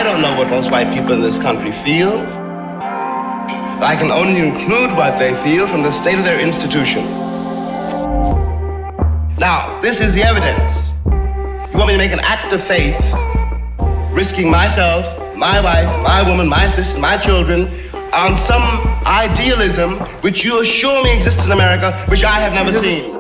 I don't know what most white people in this country feel. I can only include what they feel from the state of their institution. Now, this is the evidence. You want me to make an act of faith, risking myself, my wife, my woman, my sister, my children, on some idealism which you assure me exists in America, which I have never seen.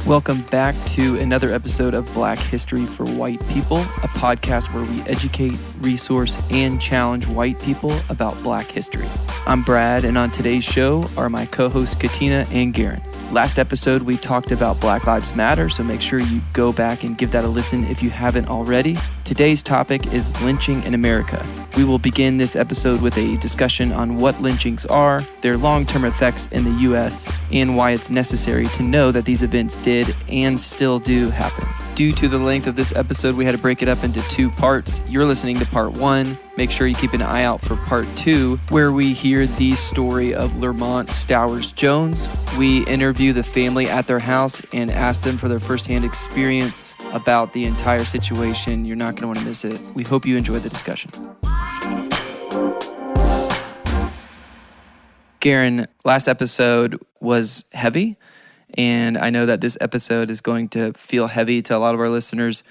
Welcome back to another episode of Black History for White People, a podcast where we educate, resource, and challenge white people about Black history. I'm Brad, and on today's show are my co-hosts Katina and Garen. Last episode, we talked about Black Lives Matter, so make sure you go back and give that a listen if you haven't already. Today's topic is lynching in America. We will begin this episode with a discussion on what lynchings are, their long-term effects in the U.S., and why it's necessary to know that these events did and still do happen. Due to the length of this episode, we had to break it up into two parts. You're listening to part one. Make sure you keep an eye out for part two, where we hear the story of Lermont Stowers Jones. We interview the family at their house and ask them for their firsthand experience about the entire situation. You're not going to want to miss it. We hope you enjoy the discussion. Garen, last episode was heavy, and I know that this episode is going to feel heavy to a lot of our listeners,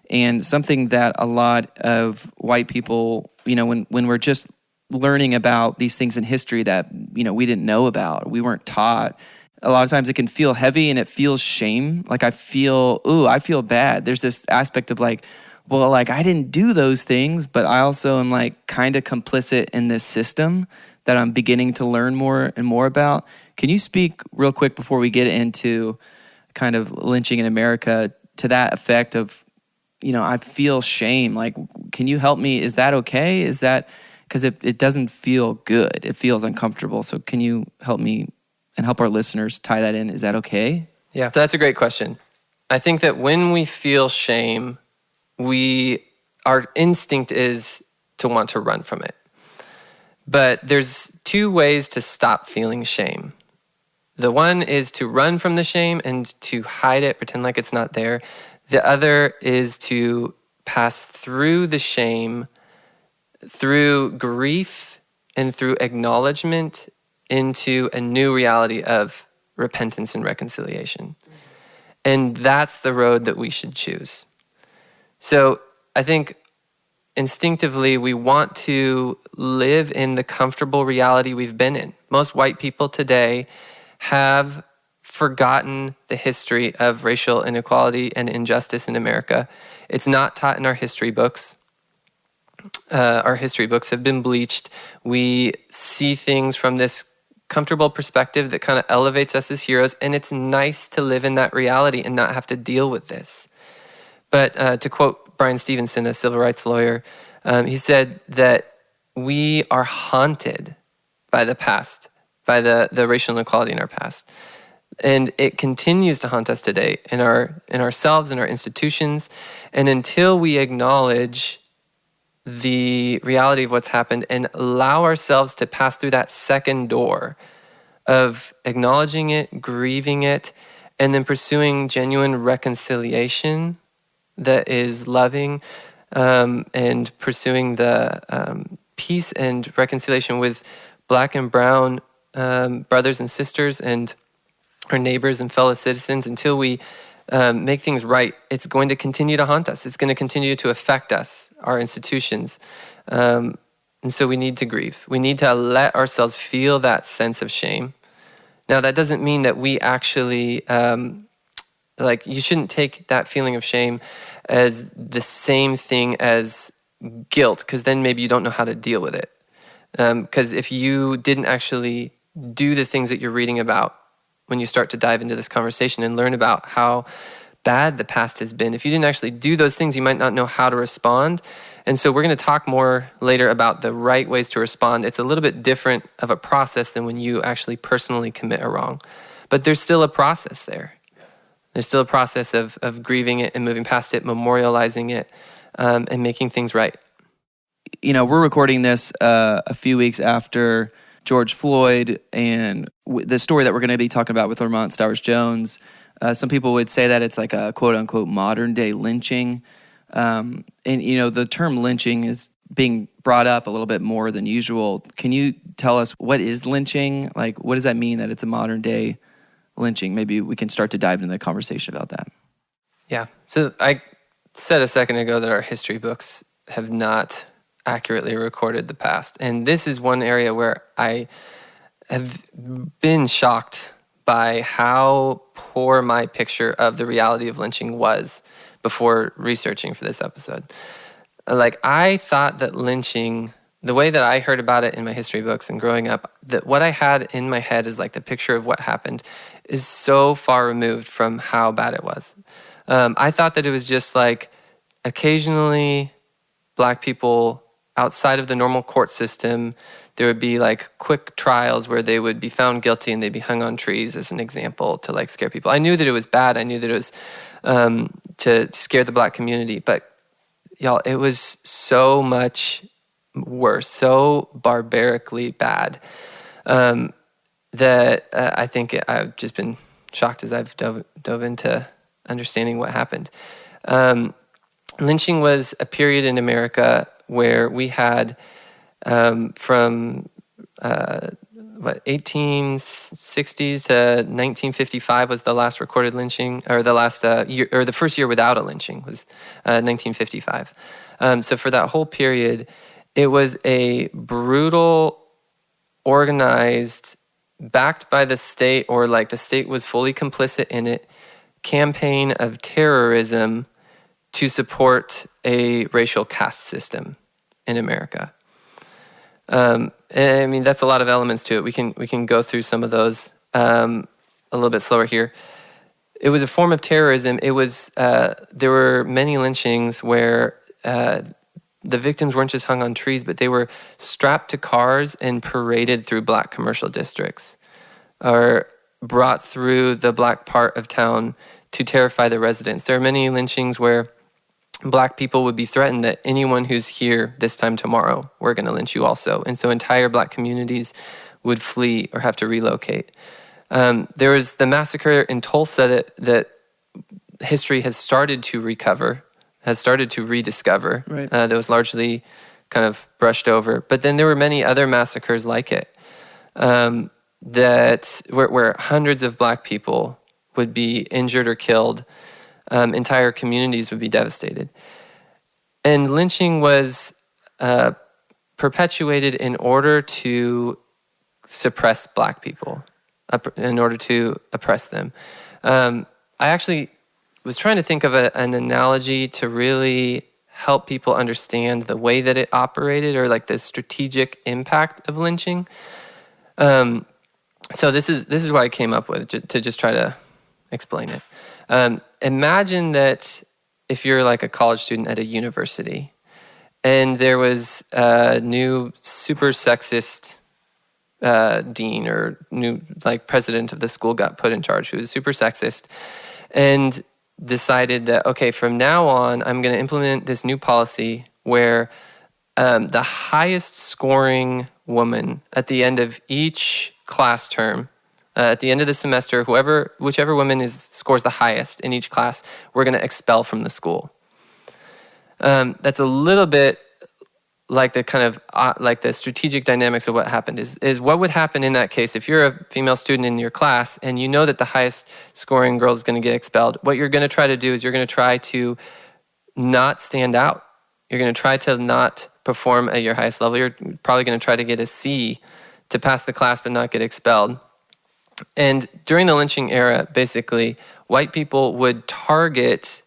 and something that a lot of white people, when we're just learning about these things in history that, we didn't know about, we weren't taught, a lot of times it can feel heavy and it feels shame. Like I feel bad. There's this aspect of I didn't do those things, but I also am kind of complicit in this system that I'm beginning to learn more and more about. Can you speak real quick before we get into kind of lynching in America to that effect of, I feel shame. Can you help me? Is that okay? Is that, because it doesn't feel good. It feels uncomfortable. So can you help me and help our listeners tie that in? Is that okay? Yeah, so that's a great question. I think that when we feel shame, our instinct is to want to run from it. But there's two ways to stop feeling shame. The one is to run from the shame and to hide it, pretend like it's not there. The other is to pass through the shame, through grief and through acknowledgement into a new reality of repentance and reconciliation. And that's the road that we should choose. So I think instinctively, we want to live in the comfortable reality we've been in. Most white people today have forgotten the history of racial inequality and injustice in America. It's not taught in our history books. Our history books have been bleached. We see things from this comfortable perspective that kind of elevates us as heroes, and it's nice to live in that reality and not have to deal with this. But to quote Brian Stevenson, a civil rights lawyer, he said that we are haunted by the past, by the racial inequality in our past. And it continues to haunt us today in ourselves, in our institutions. And until we acknowledge the reality of what's happened and allow ourselves to pass through that second door of acknowledging it, grieving it, and then pursuing genuine reconciliation that is loving, and pursuing the peace and reconciliation with Black and brown brothers and sisters and our neighbors and fellow citizens, until we make things right, it's going to continue to haunt us. It's going to continue to affect us, our institutions. And so we need to grieve. We need to let ourselves feel that sense of shame. Now, that doesn't mean that we actually, you shouldn't take that feeling of shame as the same thing as guilt, because then maybe you don't know how to deal with it. Because if you didn't actually do the things that you're reading about when you start to dive into this conversation and learn about how bad the past has been, if you didn't actually do those things, you might not know how to respond. And so we're going to talk more later about the right ways to respond. It's a little bit different of a process than when you actually personally commit a wrong. But there's still a process there. There's still a process of grieving it and moving past it, memorializing it, and making things right. We're recording this a few weeks after George Floyd and the story that we're going to be talking about with Lermont Stowers Jones. Some people would say that it's like a quote-unquote modern-day lynching. And, the term lynching is being brought up a little bit more than usual. Can you tell us what is lynching? Like, what does that mean that it's a modern day lynching? Maybe we can start to dive into the conversation about that. Yeah. So I said a second ago that our history books have not accurately recorded the past. And this is one area where I have been shocked by how poor my picture of the reality of lynching was before researching for this episode. Like, I thought that lynching, the way that I heard about it in my history books and growing up, that what I had in my head is like the picture of what happened is so far removed from how bad it was. I thought that it was just like occasionally Black people outside of the normal court system, there would be like quick trials where they would be found guilty and they'd be hung on trees as an example to like scare people. I knew that it was bad. I knew that it was to scare the Black community, but y'all, it was so much worse, so barbarically bad, that I think I've just been shocked as I've dove into understanding what happened. Lynching was a period in America where we had from 1860s to 1955 was the last recorded lynching, or the last year, or the first year without a lynching was 1955. So for that whole period, it was a brutal, organized, backed by the state, or like the state was fully complicit in it, campaign of terrorism to support a racial caste system in America. And I mean, that's a lot of elements to it. We can go through some of those a little bit slower here. It was a form of terrorism. It was there were many lynchings where the victims weren't just hung on trees, but they were strapped to cars and paraded through Black commercial districts, or brought through the Black part of town to terrify the residents. There are many lynchings where Black people would be threatened that anyone who's here this time tomorrow, we're going to lynch you also. And so entire Black communities would flee or have to relocate. There was the massacre in Tulsa that history has started to recover, has started to rediscover. Right. That was largely kind of brushed over. But then there were many other massacres like it, that where hundreds of Black people would be injured or killed. Entire communities would be devastated. And lynching was perpetuated in order to suppress Black people, in order to oppress them. I actually was trying to think of an analogy to really help people understand the way that it operated, or like the strategic impact of lynching. So this is what I came up with to just try to explain it. Imagine that if you're like a college student at a university and there was a new super sexist dean or new like president of the school got put in charge who was super sexist and decided that, okay, from now on, I'm going to implement this new policy where the highest scoring woman at the end of each class term, at the end of the semester, whichever woman scores the highest in each class, we're going to expel from the school. That's a little bit like the kind of like the strategic dynamics of what happened. Is what would happen in that case if you're a female student in your class and you know that the highest scoring girl is going to get expelled. What you're going to try to do is you're going to try to not stand out. You're going to try to not perform at your highest level. You're probably going to try to get a C to pass the class but not get expelled. And during the lynching era, basically, white people would target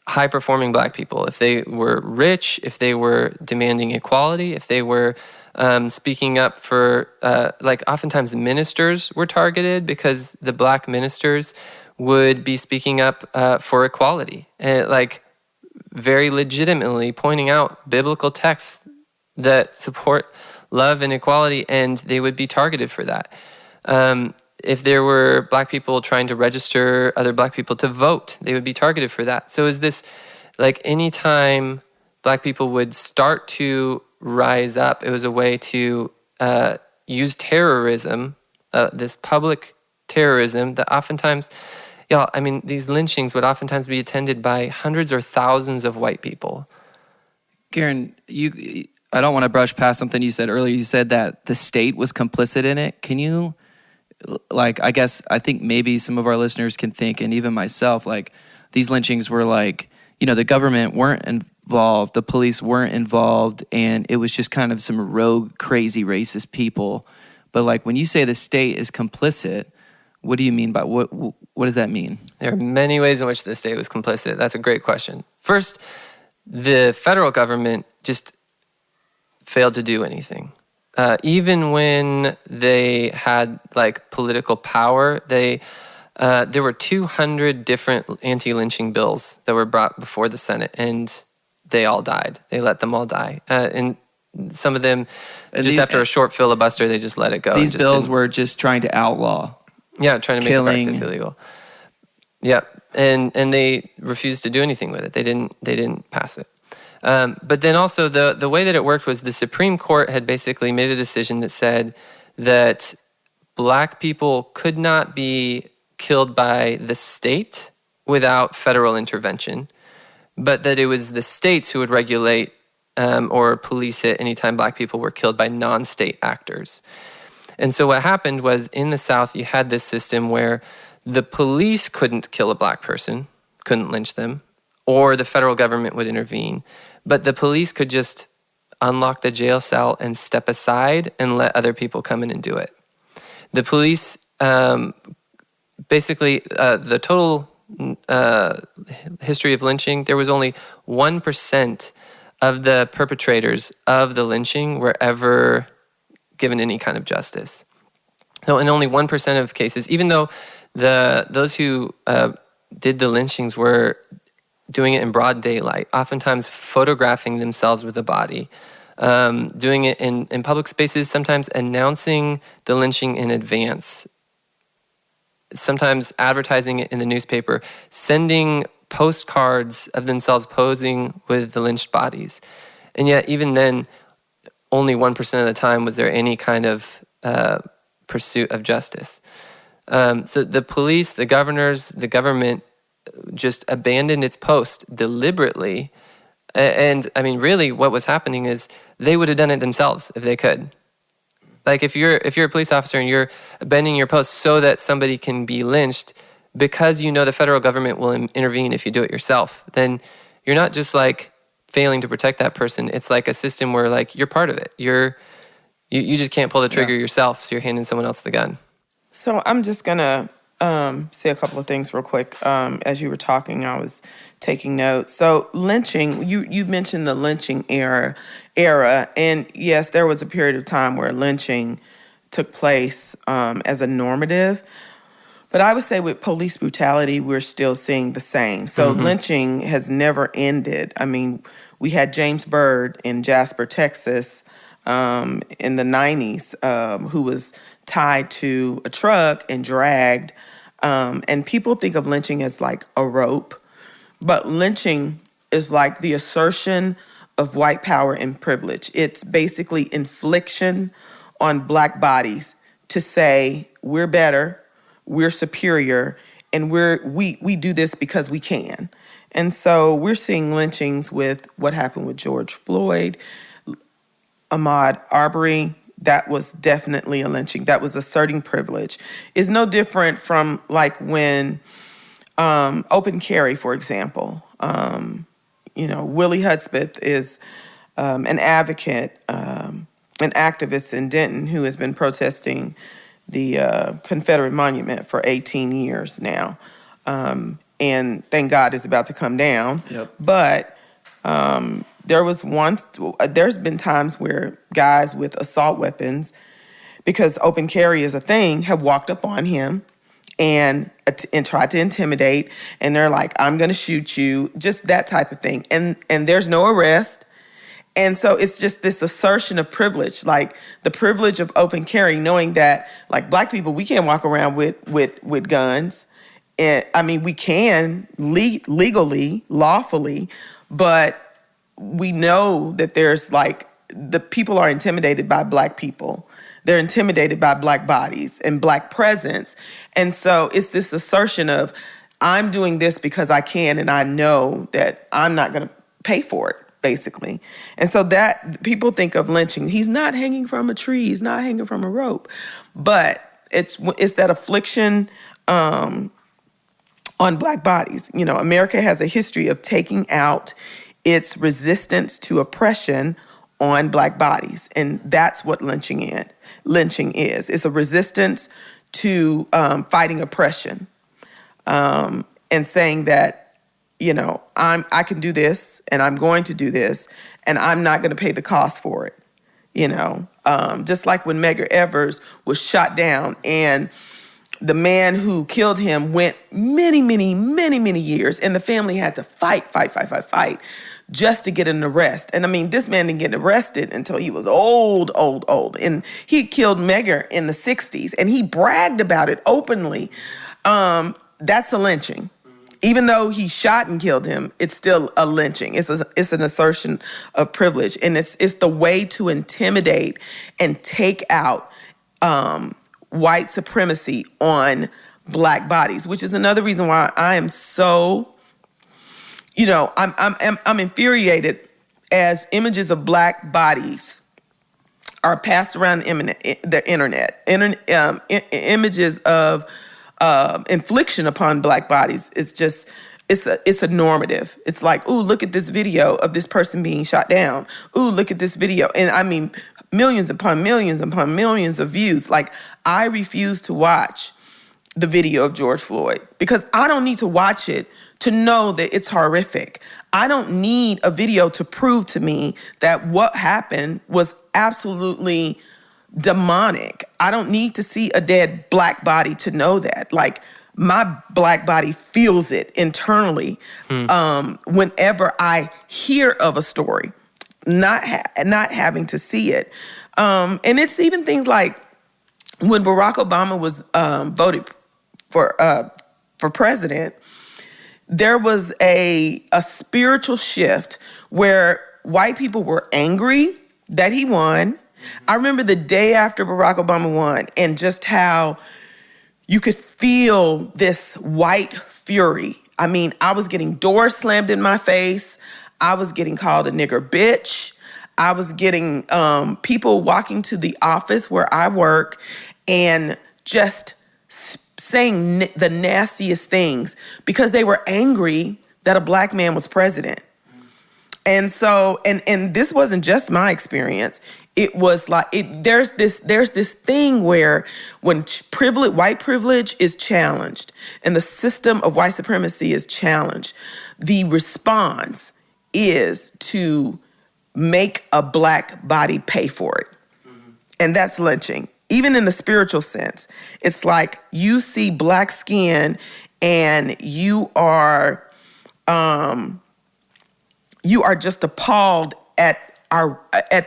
high-performing Black people. If they were rich, if they were demanding equality, if they were speaking up for, like oftentimes ministers were targeted because the Black ministers would be speaking up for equality. And like very legitimately pointing out biblical texts that support love and equality, and they would be targeted for that. If there were Black people trying to register other Black people to vote, they would be targeted for that. So is this, like anytime Black people would start to rise up, it was a way to use terrorism, this public terrorism that oftentimes, Y'all, I mean, these lynchings would oftentimes be attended by hundreds or thousands of white people. Karen, I don't want to brush past something you said earlier. You said that the state was complicit in it. Can you, like, I think maybe some of our listeners can think, and even myself, like, these lynchings were like, the government weren't involved, the police weren't involved, and it was just kind of some rogue, crazy, racist people. But like, when you say the state is complicit, what do you mean by what does that mean? There are many ways in which the state was complicit. That's a great question. First, the federal government just failed to do anything. Even when they had like political power, there were 200 different anti-lynching bills that were brought before the Senate, and they all died. They let them all die. And some of them, after a short filibuster, they just let it go. These bills were just trying to outlaw. Yeah, trying to make the practice illegal. Yeah, and they refused to do anything with it. They didn't pass it. But then also the way that it worked was the Supreme Court had basically made a decision that said that black people could not be killed by the state without federal intervention, but that it was the states who would regulate or police it anytime black people were killed by non-state actors. And so what happened was in the South, you had this system where the police couldn't kill a black person, couldn't lynch them, or the federal government would intervene. But the police could just unlock the jail cell and step aside and let other people come in and do it. The police, basically, the total history of lynching, there was only 1% of the perpetrators of the lynching were ever given any kind of justice. No, in only 1% of cases, even though those who did the lynchings were doing it in broad daylight, oftentimes photographing themselves with the body, doing it in public spaces, sometimes announcing the lynching in advance, sometimes advertising it in the newspaper, sending postcards of themselves posing with the lynched bodies. And yet, even then, only 1% of the time was there any kind of pursuit of justice. So the police, the governors, the government just abandoned its post deliberately. And I mean, really what was happening is they would have done it themselves if they could. Like if you're a police officer and you're abandoning your post so that somebody can be lynched because you know the federal government will intervene if you do it yourself, then you're not just like failing to protect that person. It's like a system where like you're part of it. You just can't pull the trigger yourself, so you're handing someone else the gun. So I'm just gonna say a couple of things real quick. As you were talking, I was taking notes. So lynching, you mentioned the lynching era, and yes, there was a period of time where lynching took place as a normative. But I would say with police brutality, we're still seeing the same. So lynching has never ended. I mean, we had James Byrd in Jasper, Texas, in the 90s, who was tied to a truck and dragged. And people think of lynching as like a rope, but lynching is like the assertion of white power and privilege. It's basically infliction on black bodies to say we're better, we're superior, and we do this because we can. And so we're seeing lynchings with what happened with George Floyd, Ahmaud Arbery. That was definitely a lynching. That was asserting privilege. It's no different from like when open carry, for example. Willie Hudspeth is an advocate, an activist in Denton who has been protesting the Confederate monument for 18 years now. And thank God it's about to come down. Yep. But there's been times where guys with assault weapons, because open carry is a thing, have walked up on him and tried to intimidate. And they're like, I'm going to shoot you, just that type of thing. And there's no arrest. And so it's just this assertion of privilege, like the privilege of open carry, knowing that like black people, we can't walk around with guns. And I mean, we can legally, lawfully, but we know that there's like the people are intimidated by black people. They're intimidated by black bodies and black presence. And so it's this assertion of I'm doing this because I can, and I know that I'm not going to pay for it, basically. And so that people think of lynching. He's not hanging from a tree. He's not hanging from a rope. But it's that affliction on Black bodies. You know, America has a history of taking out its resistance to oppression on Black bodies. And that's what lynching is. It's a resistance to fighting oppression. And saying that, you know, I can do this, and I'm going to do this, and I'm not going to pay the cost for it. You know, just like when Medgar Evers was shot down, and the man who killed him went many years, and the family had to fight just to get an arrest. And I mean, this man didn't get arrested until he was old. And he killed Medgar in the 60s, and he bragged about it openly. That's a lynching. Even though he shot and killed him, it's still a lynching. It's an assertion of privilege, and it's the way to intimidate and take out white supremacy on Black bodies, which is another reason why I am so, you know, I'm infuriated as images of Black bodies are passed around the internet. Images of infliction upon Black bodies is just, it's a normative. It's like, ooh, look at this video of this person being shot down. Ooh, look at this video. And I mean, millions upon millions of views. Like, I refuse to watch the video of George Floyd because I don't need to watch it to know that it's horrific. I don't need a video to prove to me that what happened was absolutely demonic. I don't need to see a dead Black body to know that. Like, my Black body feels it internally whenever I hear of a story, not having to see it. And it's even things like when Barack Obama was voted for president, there was a spiritual shift where white people were angry that he won. I remember the day after Barack Obama won, and just how you could feel this white fury. I mean, I was getting doors slammed in my face. I was getting called a nigger bitch. I was getting people walking to the office where I work and just saying the nastiest things because they were angry that a Black man was president. And so, and this wasn't just my experience. It was like, there's this thing where when white privilege is challenged and the system of white supremacy is challenged, the response is to make a Black body pay for it. Mm-hmm. And that's lynching. Even in the spiritual sense, it's like you see Black skin and you are just appalled at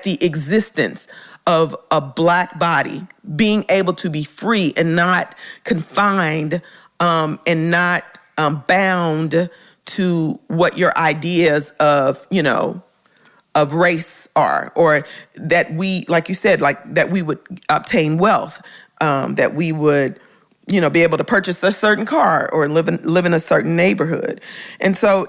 the existence of a Black body being able to be free and not confined and not bound to what your ideas of, you know, of race are, or that we, like you said, like that we would obtain wealth, that we would, you know, be able to purchase a certain car or live in a certain neighborhood. And so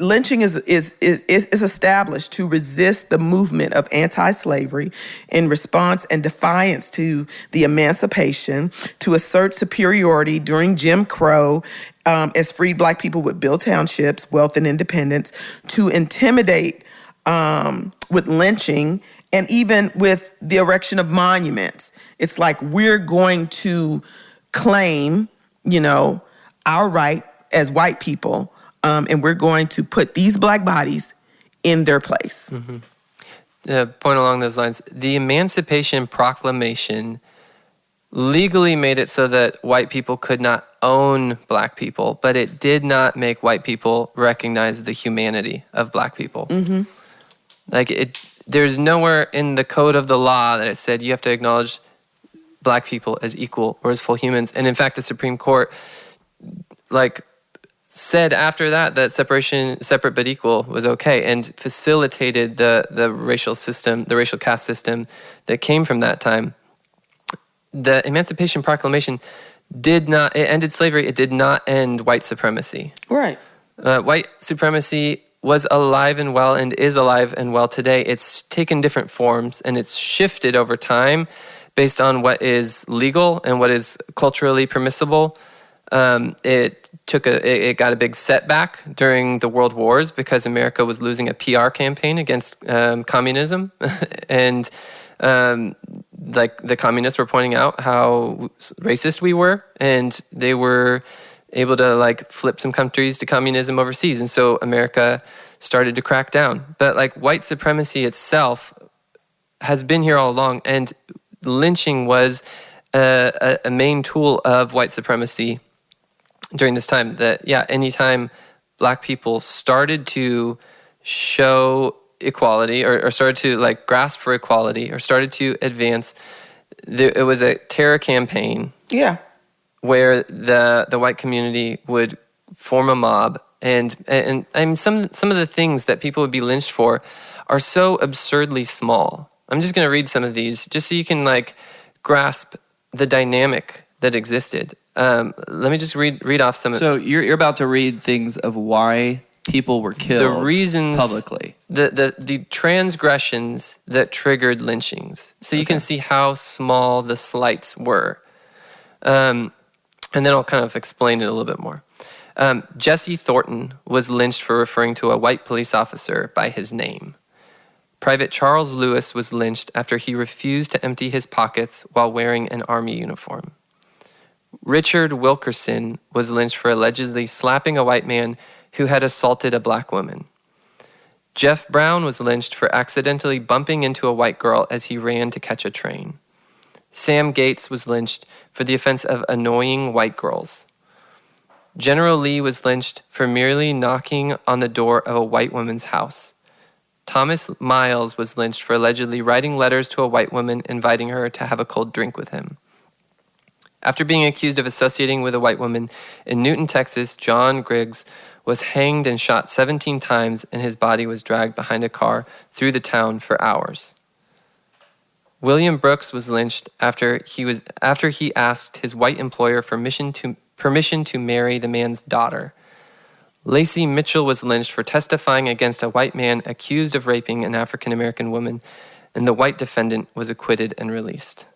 lynching is established to resist the movement of anti-slavery in response and defiance to the emancipation, to assert superiority during Jim Crow, as freed Black people would build townships, wealth, and independence, to intimidate with lynching, and even with the erection of monuments. It's like we're going to claim, you know, our right as white people, and we're going to put these Black bodies in their place. Mm-hmm. Point along those lines, the Emancipation Proclamation legally made it so that white people could not own Black people, but it did not make white people recognize the humanity of Black people. Mm-hmm. Like, there's nowhere in the code of the law that it said you have to acknowledge Black people as equal or as full humans. And in fact, the Supreme Court, like, said after that separate but equal was okay, and facilitated the racial system, the racial caste system that came from that time. The Emancipation Proclamation it ended slavery. It did not end white supremacy. Right. White supremacy was alive and well and is alive and well today. It's taken different forms and it's shifted over time based on what is legal and what is culturally permissible. It got a big setback during the World Wars because America was losing a PR campaign against communism, and like the communists were pointing out how racist we were, and they were able to like flip some countries to communism overseas, and so America started to crack down. But like white supremacy itself has been here all along, and lynching was a main tool of white supremacy during this time. That anytime Black people started to show equality or started to like grasp for equality or started to advance, it was a terror campaign. Yeah. Where the white community would form a mob, and I mean some of the things that people would be lynched for are so absurdly small. I'm just going to read some of these just so you can like grasp the dynamic that existed. Let me just read off some. So you're about to read things of why people were killed. The reasons publicly. The transgressions that triggered lynchings. So you can see how small the slights were. And then I'll kind of explain it a little bit more. Jesse Thornton was lynched for referring to a white police officer by his name. Private Charles Lewis was lynched after he refused to empty his pockets while wearing an army uniform. Richard Wilkerson was lynched for allegedly slapping a white man who had assaulted a Black woman. Jeff Brown was lynched for accidentally bumping into a white girl as he ran to catch a train. Sam Gates was lynched for the offense of annoying white girls. General Lee was lynched for merely knocking on the door of a white woman's house. Thomas Miles was lynched for allegedly writing letters to a white woman inviting her to have a cold drink with him. After being accused of associating with a white woman in Newton, Texas, John Griggs was hanged and shot 17 times, and his body was dragged behind a car through the town for hours. William Brooks was lynched after he asked his white employer for permission to marry the man's daughter. Lacey Mitchell was lynched for testifying against a white man accused of raping an African-American woman, and the white defendant was acquitted and released.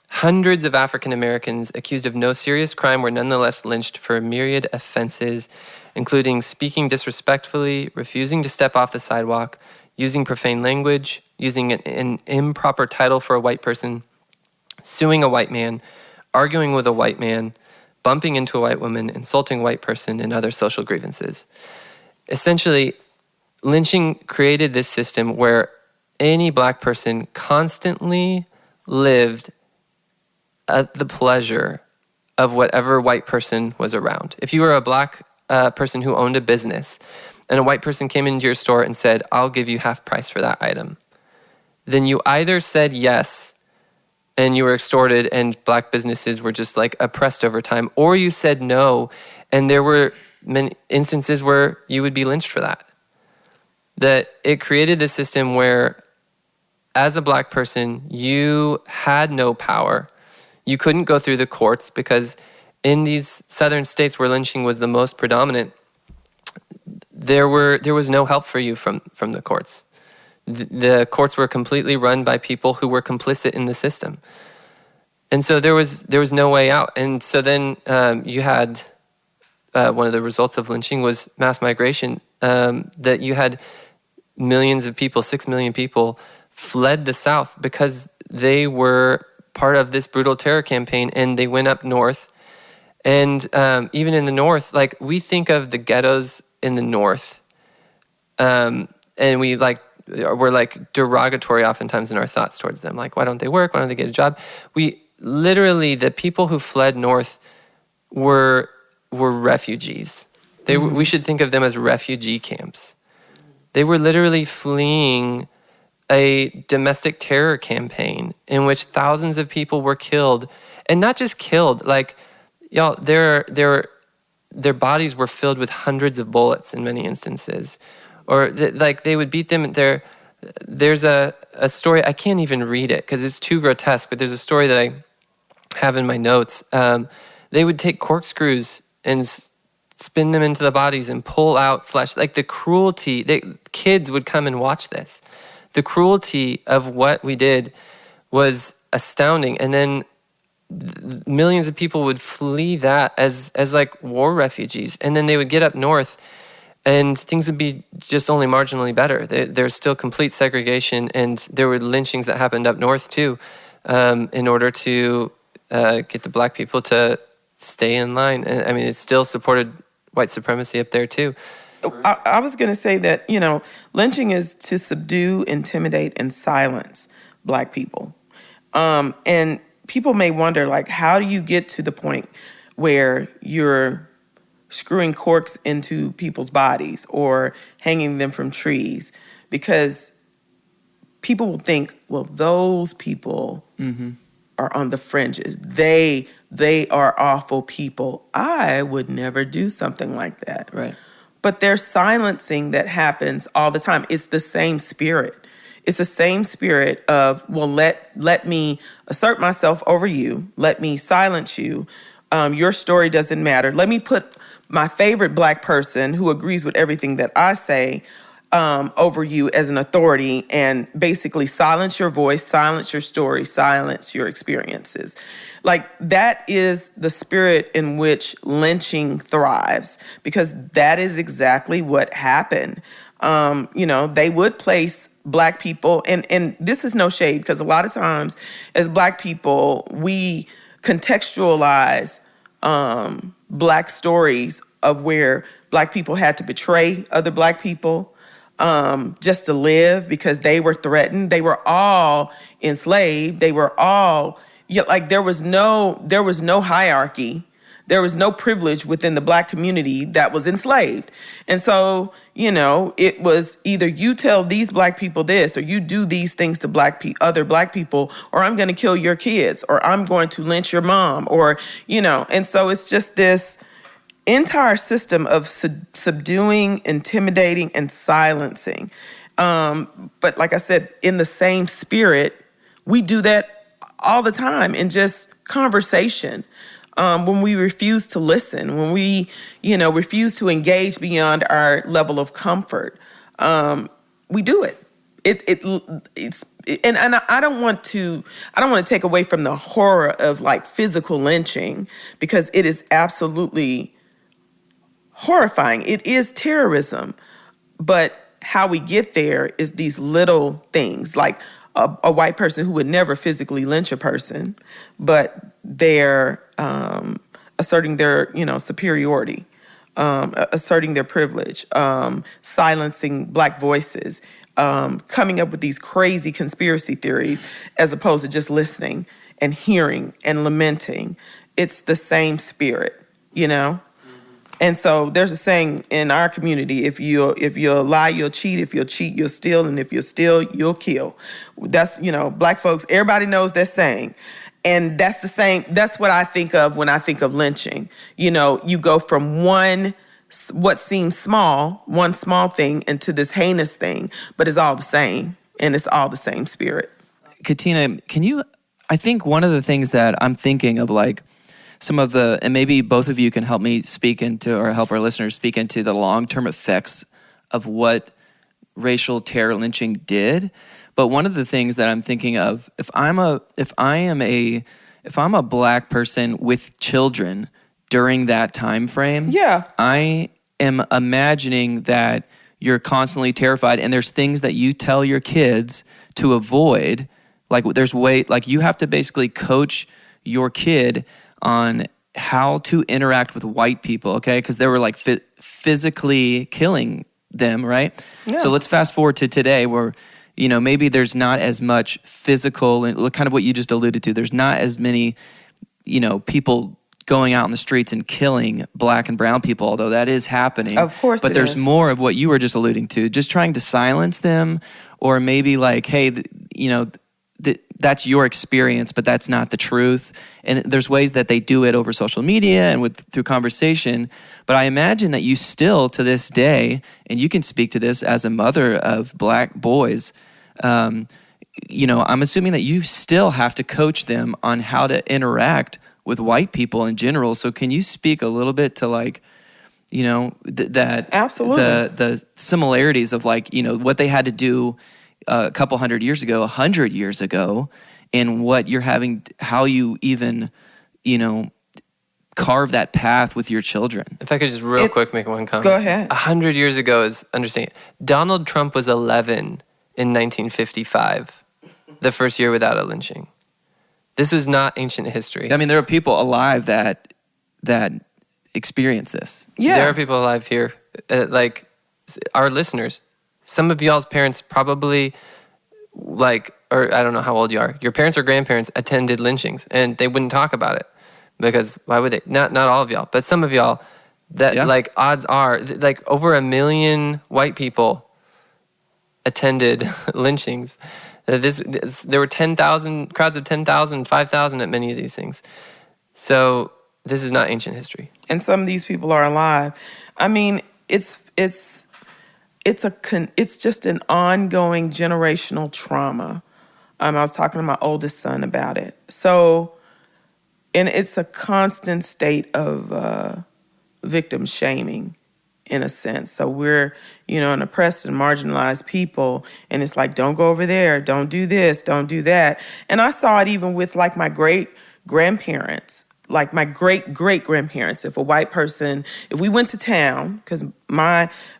Hundreds of African Americans accused of no serious crime were nonetheless lynched for a myriad offenses, including speaking disrespectfully, refusing to step off the sidewalk, using profane language, using an improper title for a white person, suing a white man, arguing with a white man, bumping into a white woman, insulting a white person, and other social grievances. Essentially, lynching created this system where any Black person constantly lived at the pleasure of whatever white person was around. If you were a Black person who owned a business and a white person came into your store and said, "I'll give you half price for that item," then you either said yes and you were extorted and Black businesses were just like oppressed over time, or you said no and there were many instances where you would be lynched for that. That it created this system where as a Black person, you had no power. You couldn't go through the courts because in these southern states where lynching was the most predominant, there was no help for you from the courts. The courts were completely run by people who were complicit in the system. And so there was no way out. And so then you had one of the results of lynching was mass migration, that you had millions of people, 6 million people, fled the South because they were part of this brutal terror campaign, and they went up north. And even in the North, like we think of the ghettos in the North, and we're like derogatory oftentimes in our thoughts towards them. Like, why don't they work? Why don't they get a job? We literally, the people who fled north were refugees. We should think of them as refugee camps. They were literally fleeing a domestic terror campaign in which thousands of people were killed, and not just killed, like, y'all, their bodies were filled with hundreds of bullets in many instances, or they would beat them. There's a story, I can't even read it because it's too grotesque, but there's a story that have in my notes, they would take corkscrews and spin them into the bodies and pull out flesh. Like the cruelty, kids would come and watch this. The cruelty of what we did was astounding. And then millions of people would flee that as like war refugees. And then they would get up north and things would be just only marginally better. There's still complete segregation, and there were lynchings that happened up north too, in order to get the black people to stay in line. I mean, it still supported white supremacy up there too. I was going to say that, lynching is to subdue, intimidate, and silence black people. And people may wonder, like, how do you get to the point where you're screwing corks into people's bodies or hanging them from trees? Because people will think, well, those people are on the fringes. They are awful people. I would never do something like that. Right. But there's silencing that happens all the time. It's the same spirit. It's the same spirit of, well, let me assert myself over you. Let me silence you. Your story doesn't matter. Let me put my favorite black person who agrees with everything that I say over you as an authority, and basically silence your voice, silence your story, silence your experiences. Like, that is the spirit in which lynching thrives, because that is exactly what happened. They would place black people, and this is no shade, because a lot of times as black people, we contextualize black stories of where black people had to betray other black people just to live because they were threatened. They were all enslaved. They were all, there was no hierarchy. There was no privilege within the black community that was enslaved. And so, it was either you tell these black people this, or you do these things to other black people, or I'm going to kill your kids, or I'm going to lynch your mom, or, and so it's just this entire system of subduing, intimidating, and silencing. But like I said, in the same spirit, we do that all the time in just conversation. When we refuse to listen, when we, refuse to engage beyond our level of comfort, we do it. And I don't want to take away from the horror of like physical lynching, because it is absolutely horrifying. It is terrorism, but how we get there is these little things, like a white person who would never physically lynch a person, but they're asserting their, superiority, asserting their privilege, silencing black voices, coming up with these crazy conspiracy theories as opposed to just listening and hearing and lamenting. It's the same spirit, And so there's a saying in our community: if you'll lie, you'll cheat. If you'll cheat, you'll steal. And if you'll steal, you'll kill. That's, black folks, everybody knows that saying. And that's the same. That's what I think of when I think of lynching. You go from what seems small, one small thing, into this heinous thing, but it's all the same. And it's all the same spirit. Katina, I think one of the things that I'm thinking of, like, some of the, and maybe both of you can help me speak into, or help our listeners speak into, the long-term effects of what racial terror lynching did. But one of the things that I'm thinking of, if I'm a black person with children during that time frame, I am imagining that you're constantly terrified, and there's things that you tell your kids to avoid. Like, you have to basically coach your kid on how to interact with white people, okay? Because they were like physically killing them, right? Yeah. So let's fast forward to today, where, maybe there's not as much physical, and kind of what you just alluded to. There's not as many, people going out in the streets and killing black and brown people, although that is happening. Of course, but there's more of what you were just alluding to, just trying to silence them, or maybe like, hey, that's your experience, but that's not the truth. And there's ways that they do it over social media and through conversation. But I imagine that you still, to this day, and you can speak to this as a mother of black boys, I'm assuming that you still have to coach them on how to interact with white people in general. So can you speak a little bit to like, that Absolutely. the similarities of like, what they had to do a couple 100 years ago, 100 years ago, and what you're having, how you even, carve that path with your children. If I could just real quick make one comment. Go ahead. 100 years ago is understanding. Donald Trump was 11 in 1955, the first year without a lynching. This is not ancient history. I mean, there are people alive that experience this. Yeah. There are people alive here, like our listeners. Some of y'all's parents probably, or I don't know how old you are. Your parents or grandparents attended lynchings, and they wouldn't talk about it. Because why would they? Not all of y'all, but some of y'all that odds are over 1 million white people attended lynchings. There were 10,000 crowds of 10,000, 5,000 at many of these things. So this is not ancient history. And some of these people are alive. I mean, it's just an ongoing generational trauma. I was talking to my oldest son about it. So. And it's a constant state of victim shaming, in a sense. So we're, an oppressed and marginalized people, and it's like, don't go over there, don't do this, don't do that. And I saw it even with like my great-grandparents, like my great-great-grandparents. If we went to town, because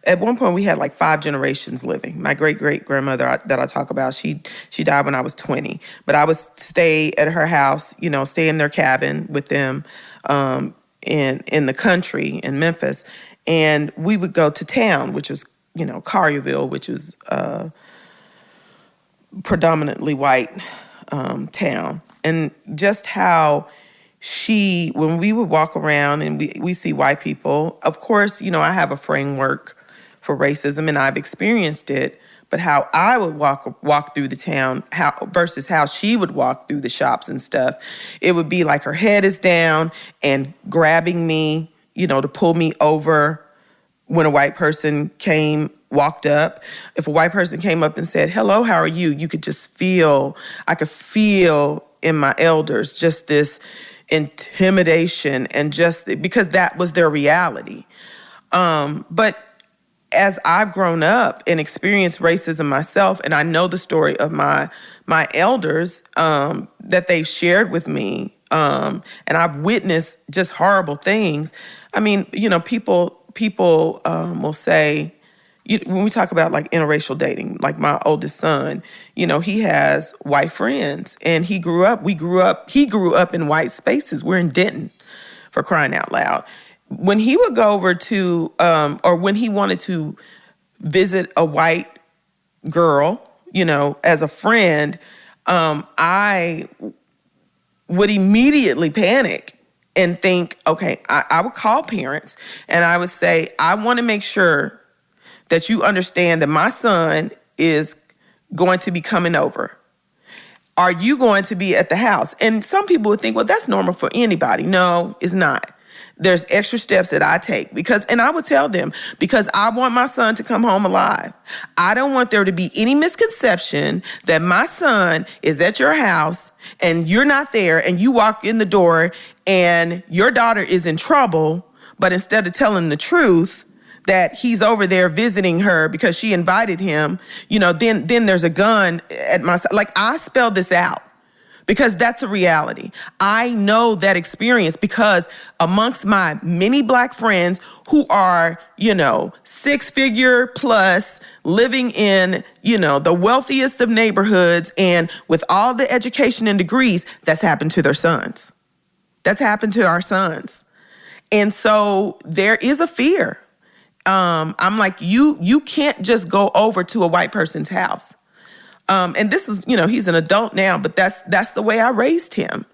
at one point we had like 5 generations living. My great-great-grandmother that I talk about, she died when I was 20. But I would stay at her house, stay in their cabin with them in the country in Memphis. And we would go to town, which was, Collierville, which was predominantly white town. And just how when we would walk around and we see white people, of course, I have a framework for racism and I've experienced it, but how I would walk through the town versus how she would walk through the shops and stuff, it would be like her head is down and grabbing me, to pull me over when a white person walked up. If a white person came up and said, hello, how are you? You could just I could feel in my elders just this intimidation and just because that was their reality. But as I've grown up and experienced racism myself, and I know the story of my elders that they've shared with me, and I've witnessed just horrible things. I mean, people will say, when we talk about like interracial dating, like my oldest son, he has white friends and he grew up in white spaces. We're in Denton, for crying out loud. When he would go over to, or when he wanted to visit a white girl, as a friend, I would immediately panic and think, okay, I would call parents and I would say, I want to make sure that you understand that my son is going to be coming over. Are you going to be at the house? And some people would think, well, that's normal for anybody. No, it's not. There's extra steps that I take and I would tell them, because I want my son to come home alive. I don't want there to be any misconception that my son is at your house and you're not there and you walk in the door and your daughter is in trouble, but instead of telling the truth, that he's over there visiting her because she invited him, then there's a gun at my side. Like, I spell this out because that's a reality. I know that experience because amongst my many Black friends who are, 6-figure plus, living in, the wealthiest of neighborhoods and with all the education and degrees, that's happened to their sons. That's happened to our sons. And so there is a fear. I'm like, you can't just go over to a white person's house. And this is, he's an adult now, but that's the way I raised him.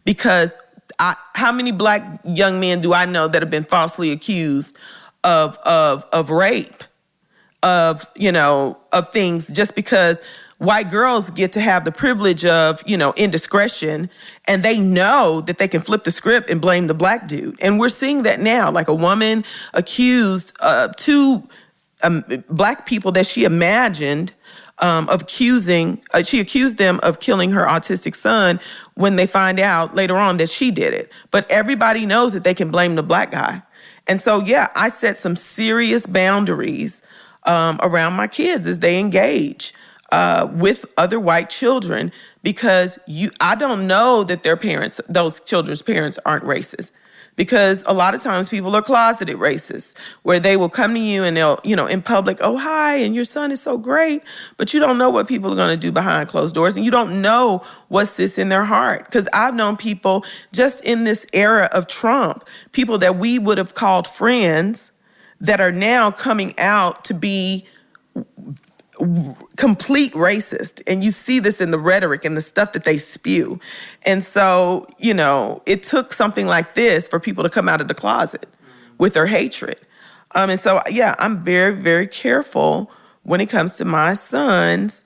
Because how many Black young men do I know that have been falsely accused of rape, of things just because white girls get to have the privilege of, indiscretion, and they know that they can flip the script and blame the Black dude. And we're seeing that now, like a woman accused 2 Black people that she imagined she accused them of killing her autistic son when they find out later on that she did it. But everybody knows that they can blame the black guy. And so, yeah, I set some serious boundaries around my kids as they engage with other white children, because I don't know that those children's parents aren't racist. Because a lot of times people are closeted racists, where they will come to you and they'll, in public, oh, hi, and your son is so great. But you don't know what people are going to do behind closed doors, and you don't know what sits in their heart. Because I've known people just in this era of Trump, people that we would have called friends, that are now coming out to be complete racist. And you see this in the rhetoric and the stuff that they spew. And so, it took something like this for people to come out of the closet with their hatred. And so, yeah, I'm very, very careful when it comes to my sons.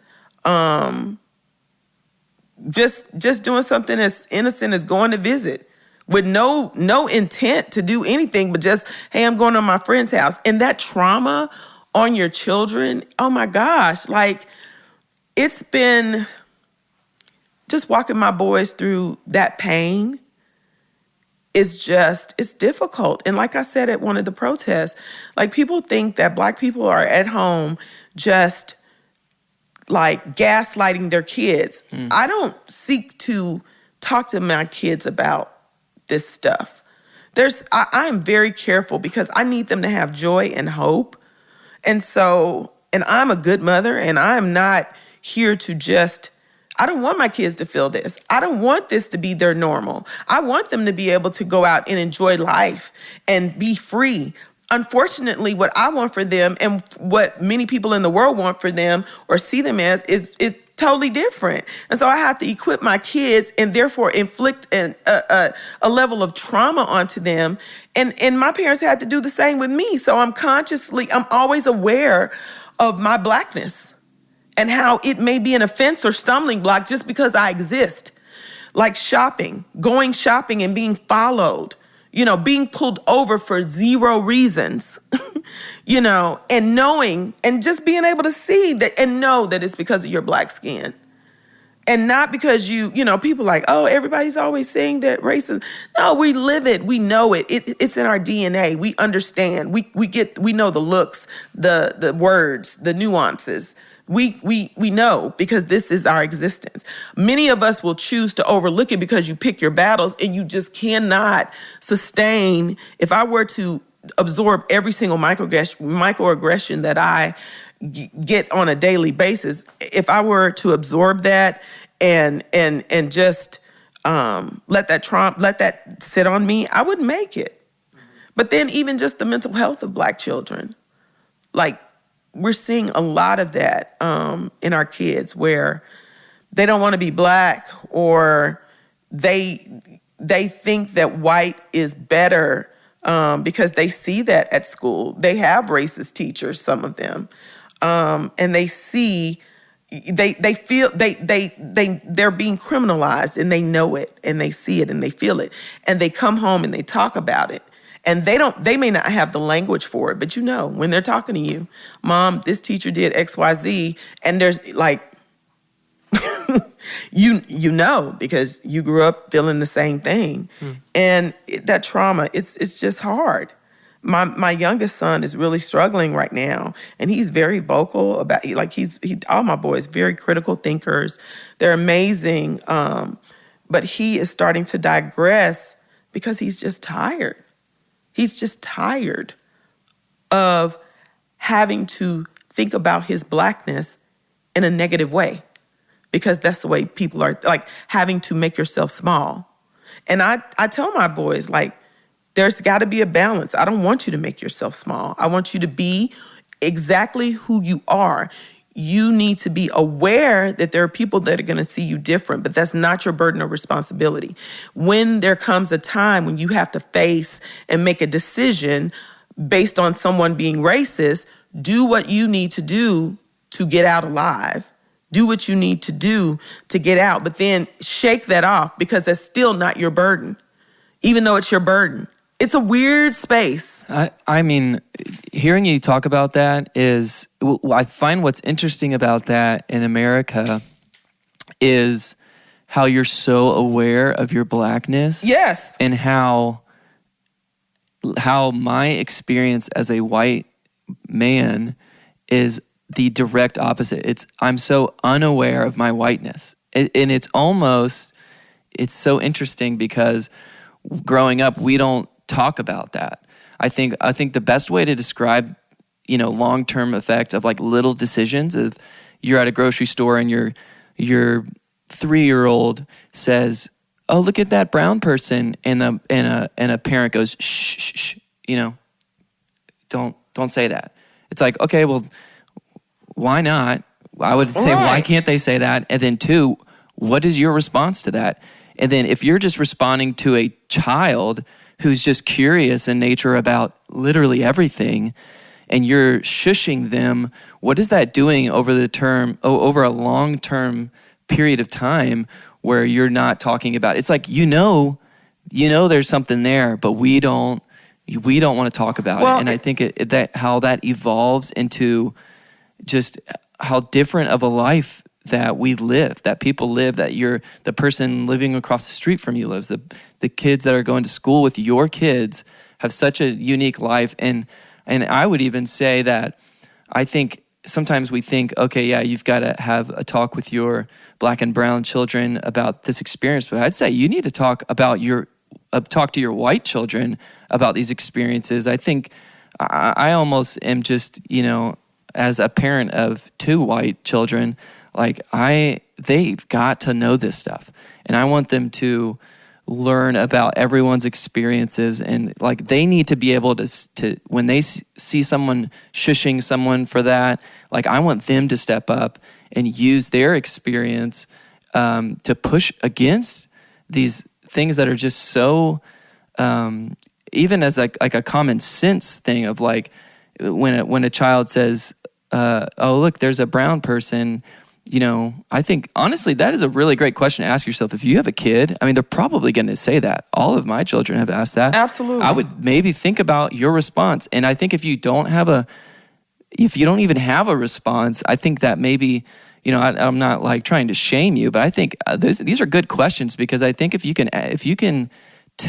Just doing something as innocent as going to visit with no intent to do anything, but just, hey, I'm going to my friend's house. And that trauma on your children, oh my gosh, like, it's been just walking my boys through that pain is it's difficult. And like I said at one of the protests, like, people think that black people are at home just like gaslighting their kids. I don't seek to talk to my kids about this stuff. I'm very careful because I need them to have joy and hope. And so, and I'm a good mother, and I'm not here to I don't want my kids to feel this. I don't want this to be their normal. I want them to be able to go out and enjoy life and be free. Unfortunately, what I want for them and what many people in the world want for them or see them as is totally different. And so I have to equip my kids and therefore inflict a level of trauma onto them. And my parents had to do the same with me. So I'm always aware of my blackness and how it may be an offense or stumbling block just because I exist. Like going shopping and being followed, being pulled over for zero reasons, and knowing and just being able to see that and know that it's because of your black skin. And not because people like, oh, everybody's always saying that racism. No, we live it. We know it. It's in our DNA. We understand. We know the looks, the words, the nuances. We know because this is our existence. Many of us will choose to overlook it because you pick your battles and you just cannot sustain. If I were to absorb every single microaggression that I get on a daily basis, if I were to absorb that and just let that sit on me, I wouldn't make it. But then even just the mental health of black children, like, we're seeing a lot of that in our kids where they don't want to be black, or they think that white is better because they see that at school. They have racist teachers, some of them, and they see they feel they're being criminalized, and they know it, and they see it, and they feel it, and they come home and they talk about it. And they may not have the language for it, but when they're talking to you, Mom, this teacher did XYZ, and there's like, because you grew up feeling the same thing. And that trauma, it's just hard. My youngest son is really struggling right now, and he's very vocal about, all my boys, very critical thinkers. They're amazing, but he is starting to digress because he's just tired. He's just tired of having to think about his blackness in a negative way, because that's the way people are, like, having to make yourself small. And I tell my boys, like, there's got to be a balance. I don't want you to make yourself small. I want you to be exactly who you are. You need to be aware that there are people that are going to see you different, but that's not your burden or responsibility. When there comes a time when you have to face and make a decision based on someone being racist, do what you need to do to get out alive. Do what you need to do to get out, but then shake that off, because that's still not your burden, even though it's your burden. it's a weird space. I mean, hearing you talk about that is, I find what's interesting about that in America is how you're so aware of your blackness. Yes. And how my experience as a white man is the direct opposite. I'm so unaware of my whiteness. And it's so interesting because growing up, we don't talk about that. I think the best way to describe, long-term effect of like little decisions, if you're at a grocery store and your 3-year-old says, "Oh, look at that brown person," and a parent goes, "Shh, shh, shh," don't say that. It's like, okay, well, why not? I would say, why can't they say that? And then 2, what is your response to that? And then if you're just responding to a child who's just curious in nature about literally everything, and you're shushing them, what is that doing over a long-term period of time where you're not talking about it? It's like, there's something there, but we don't want to talk about it. And I think how that evolves into just how different of a life that we live, that people live, that the person living across the street from you lives, the kids that are going to school with your kids have such a unique life. And I would even say that I think sometimes we think, okay, yeah, you've got to have a talk with your black and brown children about this experience. But I'd say you need to talk to your white children about these experiences. I think I almost am just, as a parent of 2 white children, like they've got to know this stuff. And I want them to learn about everyone's experiences, and like they need to be able to when they see someone shushing someone for that, like I want them to step up and use their experience to push against these things that are just so even as like a common sense thing of like when a child says, "Oh, look, there's a brown person." I think, honestly, that is a really great question to ask yourself. If you have a kid, I mean, they're probably going to say that. All of my children have asked that. Absolutely. I would maybe think about your response. And I think if you don't even have a response, I think that maybe, I'm not like trying to shame you, but I think these are good questions, because I think if you can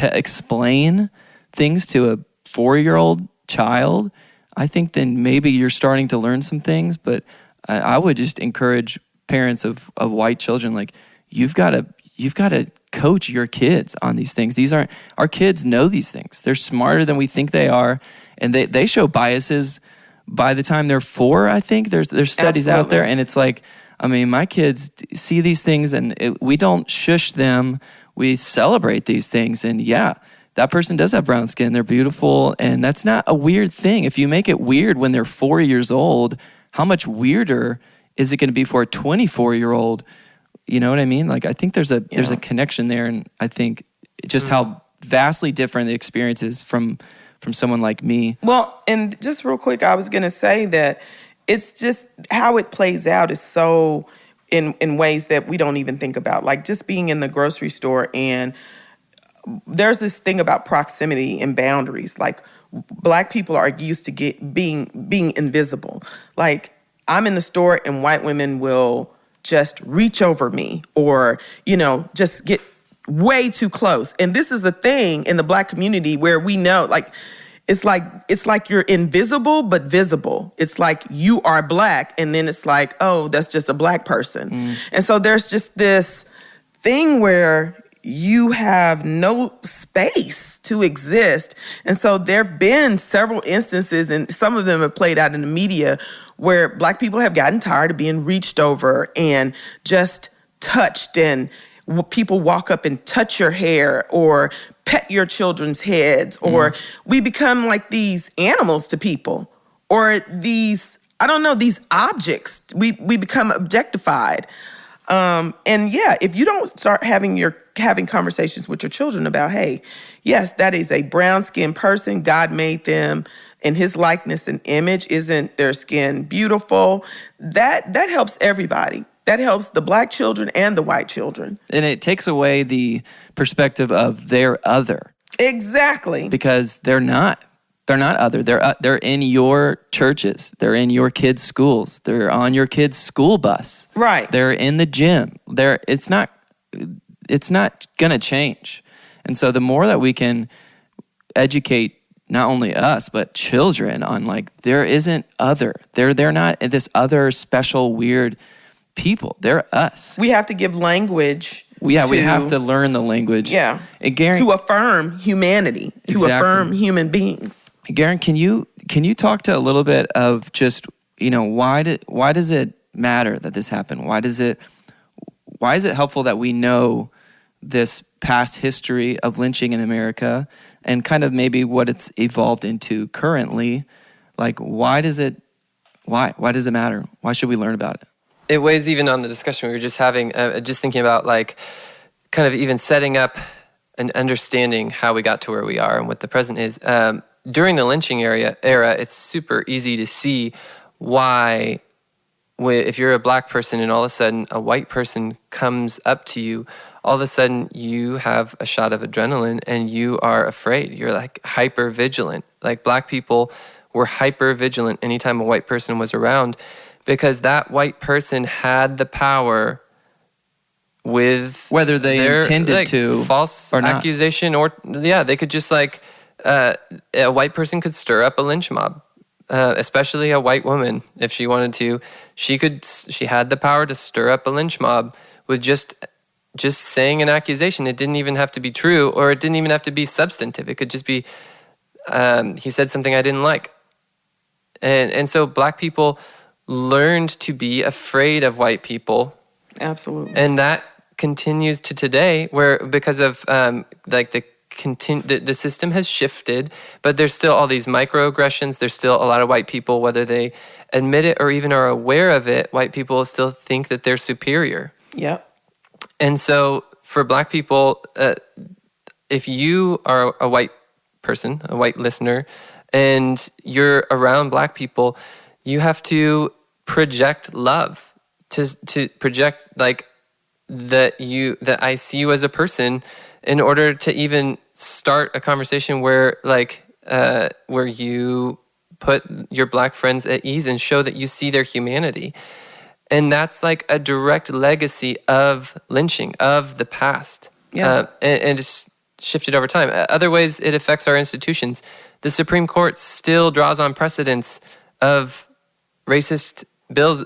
explain things to a 4-year-old child, I think then maybe you're starting to learn some things. But I would just encourage parents of white children, like you've got to coach your kids on these things. Our kids know these things. They're smarter than we think they are, and they show biases by the time they're 4. I think there's studies Absolutely. out there, and it's like, I mean, my kids see these things, and we don't shush them. We celebrate these things, and yeah, that person does have brown skin. They're beautiful, and that's not a weird thing. If you make it weird when they're 4 years old, how much weirder is it going to be for a 24-year-old? You know what I mean? Like, I think there's a connection there, and I think just how vastly different the experience is from someone like me. Well, and just real quick, I was going to say that it's just how it plays out is so in ways that we don't even think about. Like just being in the grocery store, and there's this thing about proximity and boundaries. Like Black people are used to being invisible. Like I'm in the store and white women will just reach over me or, just get way too close. And this is a thing in the Black community where we know, like, it's like you're invisible but visible. It's like you are Black, and then it's like, oh, that's just a Black person. And so there's just this thing where you have no space to exist. And so there have been several instances, and some of them have played out in the media, where Black people have gotten tired of being reached over and just touched, and people walk up and touch your hair or pet your children's heads, or we become like these animals to people, or these objects. We become objectified. And yeah, if you don't start having conversations with your children about, hey, yes, that is a brown-skinned person. God made them in his likeness and image. Isn't their skin beautiful? That helps everybody. That helps the Black children and the white children. And it takes away the perspective of their other. Exactly. Because they're not. They're not other. They're in your churches. They're in your kids' schools. They're on your kids' school bus. Right. They're in the gym. It's not gonna change. And so the more that we can educate not only us but children on like there isn't other. They're not this other special weird people. They're us. We have to give language. We have to learn the language. Yeah. To affirm humanity, to affirm human beings. Garen, can you talk to a little bit of just, why does it matter that this happened? Why is it helpful that we know this past history of lynching in America and kind of maybe what it's evolved into currently? Like, why does it matter? Why should we learn about it? It weighs even on the discussion we were just having, just thinking about like kind of even setting up and understanding how we got to where we are and what the present is. During the lynching era, it's super easy to see why if you're a black person and all of a sudden a white person comes up to you, all of a sudden you have a shot of adrenaline and you are afraid. You're like hyper vigilant. Like black people were hyper vigilant anytime a white person was around because that white person had the power with whether they intended to false or not. accusation or they could just like a white person could stir up a lynch mob. Especially a white woman, if she wanted to, she had the power to stir up a lynch mob with just saying an accusation. It didn't even have to be true, or it didn't even have to be substantive. It could just be, he said something I didn't like. And so black people learned to be afraid of white people. Absolutely. And that continues to today, where because of the system has shifted, but there's still all these microaggressions. There's still a lot of white people, whether they admit it or even are aware of it, white people still think that they're superior. Yep. And so for black people, if you are a white person, a white listener, and you're around black people, you have to project love, to project like that I see you as a person, in order to even start a conversation where you put your black friends at ease and show that you see their humanity. And that's like a direct legacy of lynching, of the past. Yeah. And it's shifted over time. Other ways it affects our institutions. The Supreme Court still draws on precedents of racist bills,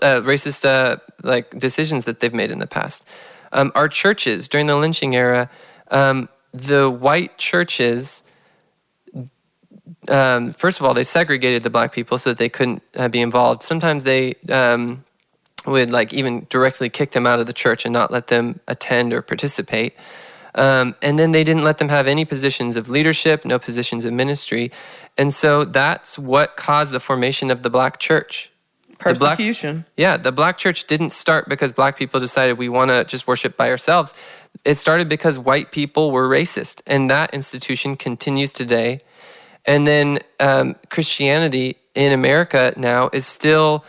decisions that they've made in the past. Our churches during the lynching era, the white churches, first of all, they segregated the black people so that they couldn't be involved. Sometimes they would like even directly kick them out of the church and not let them attend or participate. And then they didn't let them have any positions of leadership, no positions of ministry. And so that's what caused the formation of the black church. Persecution. The black church didn't start because black people decided we want to just worship by ourselves. It started because white people were racist, and that institution continues today. And then Christianity in America now is still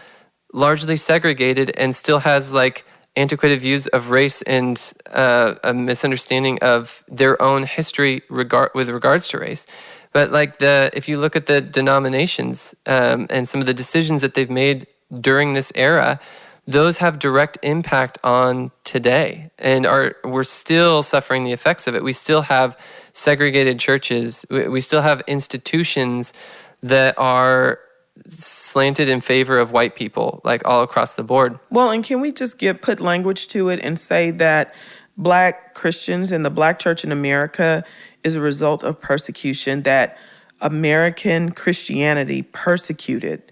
largely segregated and still has like antiquated views of race and a misunderstanding of their own history with regards to race. But like if you look at the denominations and some of the decisions that they've made during this era, those have direct impact on today, and we're still suffering the effects of it. We still have segregated churches. We still have institutions that are slanted in favor of white people, like all across the board. Well, and can we just put language to it and say that black Christians and the black church in America is a result of persecution, that American Christianity persecuted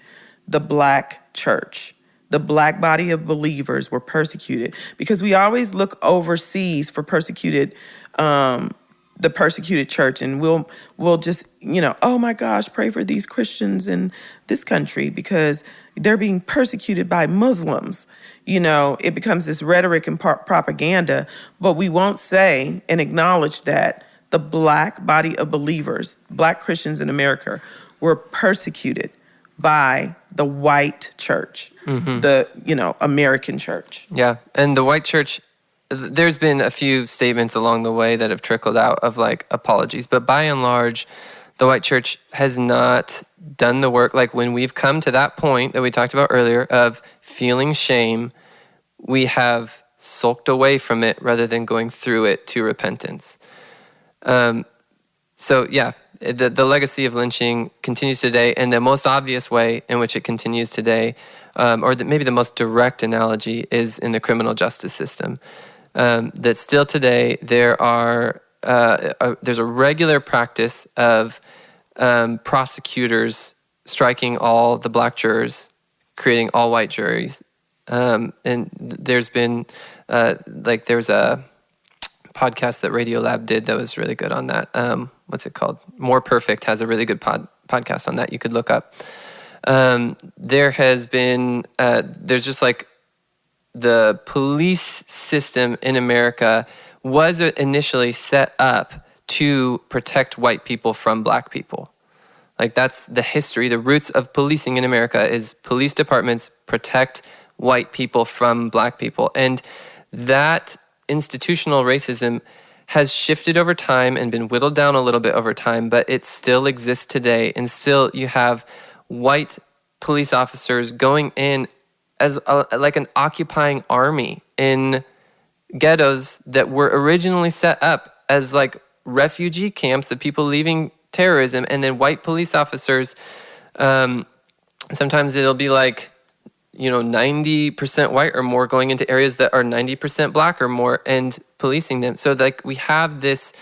the black church. The black body of believers were persecuted, because we always look overseas for the persecuted church, and we'll just, oh my gosh, pray for these Christians in this country because they're being persecuted by Muslims. It becomes this rhetoric and propaganda, but we won't say and acknowledge that the black body of believers, black Christians in America, were persecuted by the white church, the American church. Yeah, and the white church, there's been a few statements along the way that have trickled out of like apologies, but by and large, the white church has not done the work. Like when we've come to that point that we talked about earlier of feeling shame, we have sulked away from it rather than going through it to repentance. So yeah, the legacy of lynching continues today, and the most obvious way in which it continues today, maybe the most direct analogy, is in the criminal justice system. That still today there's a regular practice of prosecutors striking all the black jurors, creating all white juries. And there's been there's a podcast that Radiolab did that was really good on that. What's it called? More Perfect has a really good podcast on that you could look up. There has been, there's just like the police system in America was initially set up to protect white people from black people. Like that's the history, the roots of policing in America is police departments protect white people from black people. And that institutional racism has shifted over time and been whittled down a little bit over time, but it still exists today. And still you have white police officers going in as like an occupying army in ghettos that were originally set up as like refugee camps of people leaving terrorism. And then white police officers, sometimes it'll be like, 90% white or more going into areas that are 90% black or more and policing them. So like we have this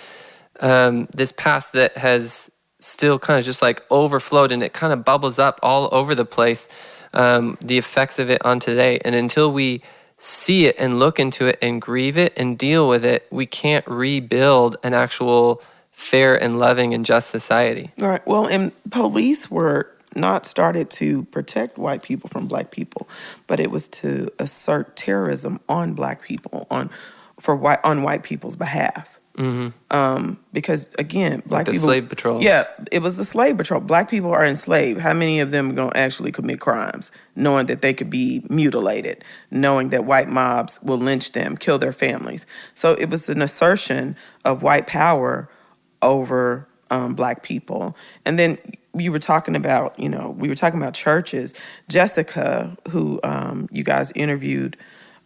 past that has still kind of just like overflowed, and it kind of bubbles up all over the place, the effects of it on today. And until we see it and look into it and grieve it and deal with it, we can't rebuild an actual fair and loving and just society. All right. Well, and police were not started to protect white people from black people, but it was to assert terrorism on black people on white people's behalf. Mm-hmm. Because again, black people, slave patrols. Yeah, it was the slave patrol. Black people are enslaved. How many of them are going to actually commit crimes, knowing that they could be mutilated, knowing that white mobs will lynch them, kill their families? So it was an assertion of white power over black people. And then you were talking about, churches. Jessica, who you guys interviewed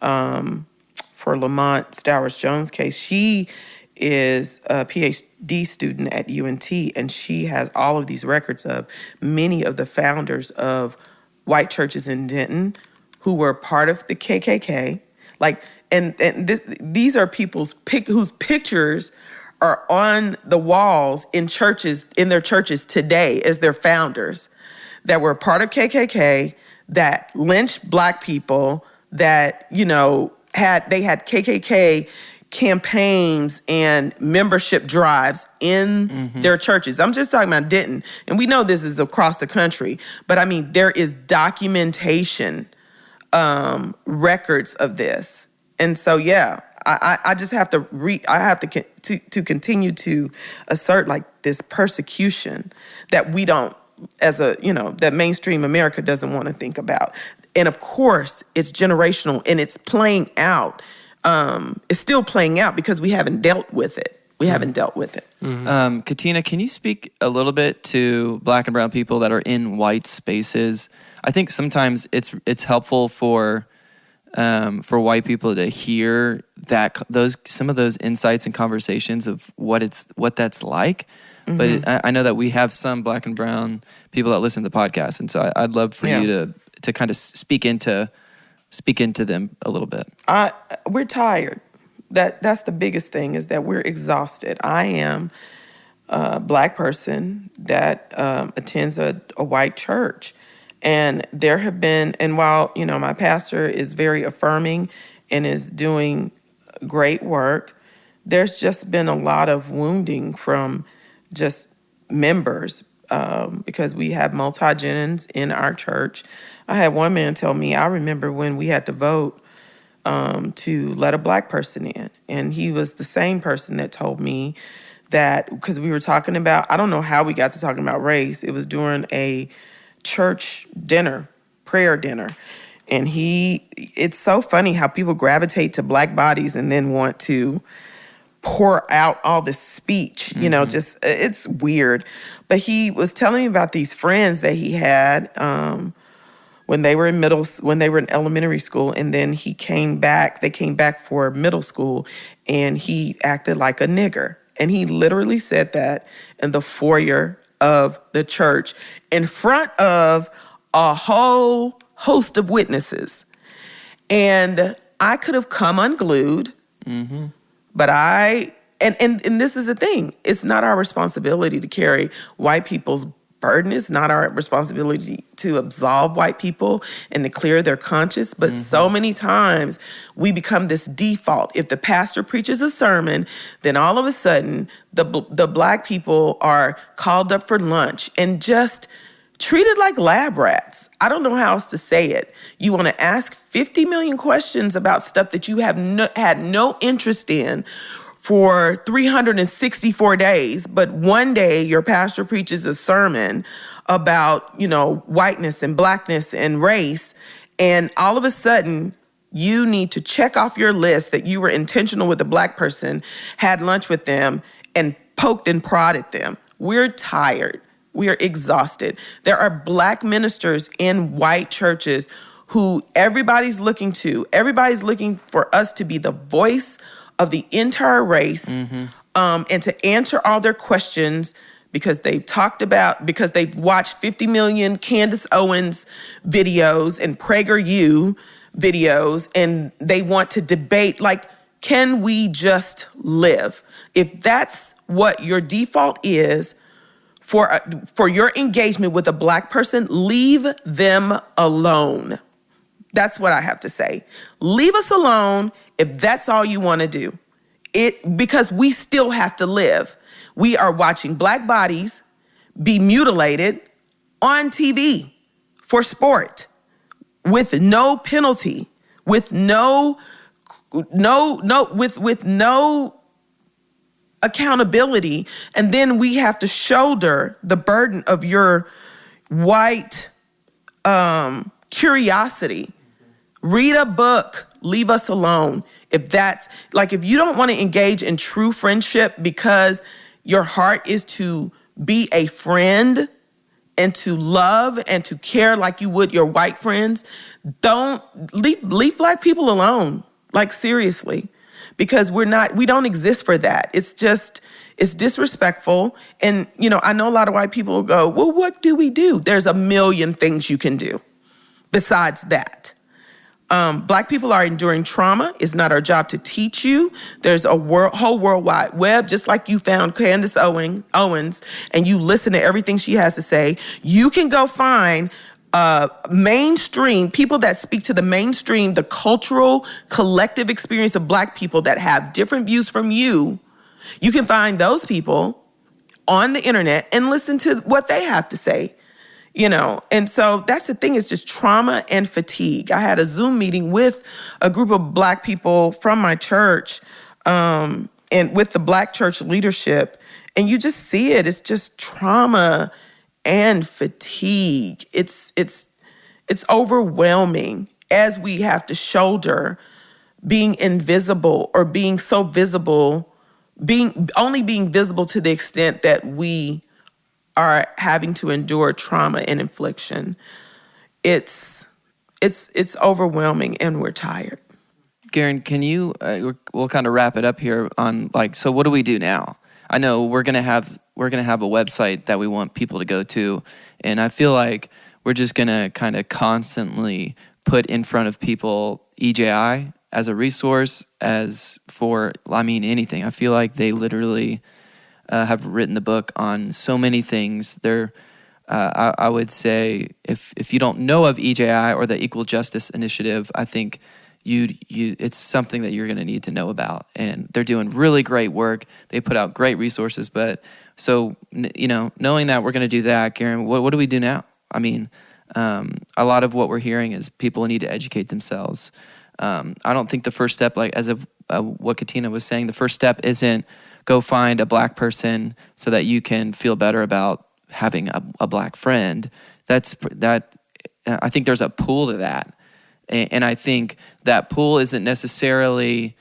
for Lamont Stowers Jones case, she is a PhD student at UNT, and she has all of these records of many of the founders of white churches in Denton who were part of the KKK. These are people's whose pictures are on the walls in their churches today as their founders, that were part of KKK, that lynched black people, that, had KKK campaigns and membership drives in their churches. I'm just talking about Denton. And we know this is across the country, but I mean, there is documentation, records of this. And so, yeah, I just have to to continue to assert like this persecution that we don't, that mainstream America doesn't want to think about. And of course, it's generational and it's playing out. It's still playing out because we haven't dealt with it. Mm-hmm. Katina, can you speak a little bit to black and brown people that are in white spaces? I think sometimes it's helpful for white people to hear some of those insights and conversations of what that's like. Mm-hmm. But I know that we have some black and brown people that listen to the podcast, and so I'd love for you to kind of speak into them a little bit. We're tired. That's the biggest thing, is that we're exhausted. I am a black person that attends a white church. And there have been, and while, my pastor is very affirming and is doing great work, there's just been a lot of wounding from just members because we have multi-gens in our church. I had one man tell me, I remember when we had to vote to let a black person in. And he was the same person that told me that, because we were talking about, I don't know how we got to talking about race. It was during a church dinner, prayer dinner. And it's so funny how people gravitate to black bodies and then want to pour out all this speech, just it's weird. But he was telling me about these friends that he had when they were in elementary school, and then they came back for middle school, and he acted like a nigger. And he literally said that in the foyer of the church in front of a whole host of witnesses. And I could have come unglued, but and this is the thing. It's not our responsibility to carry white people's burden. It's not our responsibility to absolve white people and to clear their conscience. But so many times we become this default. If the pastor preaches a sermon, then all of a sudden the black people are called up for lunch and just treated like lab rats. I don't know how else to say it. You want to ask 50 million questions about stuff that you have had no interest in for 364 days, but one day your pastor preaches a sermon about, whiteness and blackness and race, and all of a sudden you need to check off your list that you were intentional with a black person, had lunch with them, and poked and prodded them. We're tired. We are exhausted. There are black ministers in white churches who everybody's looking to. Everybody's looking for us to be the voice of the entire race, and to answer all their questions because they've watched 50 million Candace Owens videos and PragerU videos, and they want to debate, can we just live? If that's what your default is for your engagement with a black person, leave them alone. That's what I have to say. Leave us alone if that's all you want to do. Because we still have to live. We are watching black bodies be mutilated on TV for sport with no penalty, with no accountability, and then we have to shoulder the burden of your white curiosity. Read a book. Leave us alone. If you don't want to engage in true friendship because your heart is to be a friend and to love and to care like you would your white friends, don't leave black people alone. Seriously. Because we don't exist for that. It's disrespectful. And, I know a lot of white people will go, well, what do we do? There's a million things you can do besides that. Black people are enduring trauma. It's not our job to teach you. There's a whole World Wide Web, just like you found Candace Owens, and you listen to everything she has to say. You can go find mainstream people that speak to the mainstream, the cultural, collective experience of black people that have different views from you. You can find those people on the internet and listen to what they have to say. And so that's the thing, is just trauma and fatigue. I had a Zoom meeting with a group of black people from my church, and with the black church leadership, and you just see it. It's just trauma and fatigue. It's overwhelming as we have to shoulder being invisible or being so visible, only being visible to the extent that we are having to endure trauma and infliction. It's overwhelming, and we're tired. Garen, can you, we'll kind of wrap it up here on so what do we do now? I know we're gonna have a website that we want people to go to, and I feel like we're just gonna kind of constantly put in front of people EJI as a resource, as for anything. I feel like they literally have written the book on so many things. I would say if you don't know of EJI or the Equal Justice Initiative, I think it's something that you're going to need to know about. And they're doing really great work. They put out great resources. But so, knowing that we're going to do that, Garen, what do we do now? A lot of what we're hearing is people need to educate themselves. I don't think the first step, as of what Katina was saying, the first step isn't go find a black person so that you can feel better about having a black friend. I think there's a pool to that. And I think that pull isn't necessarily,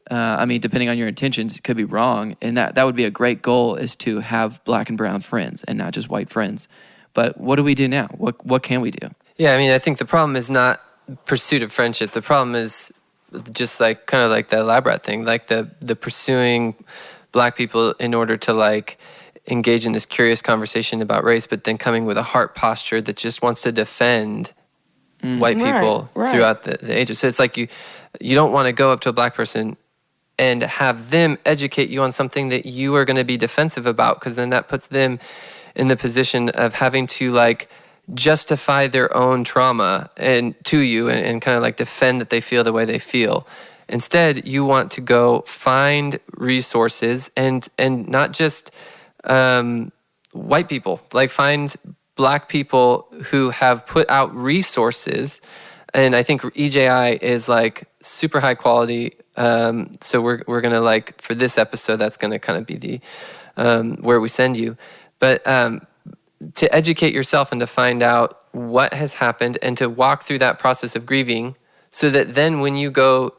depending on your intentions, it could be wrong. And that would be a great goal, is to have black and brown friends and not just white friends. But what do we do now? What can we do? Yeah, I mean, I think the problem is not pursuit of friendship. The problem is just like kind of like the lab rat thing, like the pursuing black people in order to like engage in this curious conversation about race, but then coming with a heart posture that just wants to defend white people throughout the ages. So it's like you don't want to go up to a black person and have them educate you on something that you are going to be defensive about, because then that puts them in the position of having to like justify their own trauma and to you and kind of like defend that they feel the way they feel. Instead, you want to go find resources and not just white people, like find black people who have put out resources. And I think EJI is like super high quality. So we're going to like, for this episode, that's going to kind of be the, where we send you. But to educate yourself and to find out what has happened and to walk through that process of grieving, so that then when you go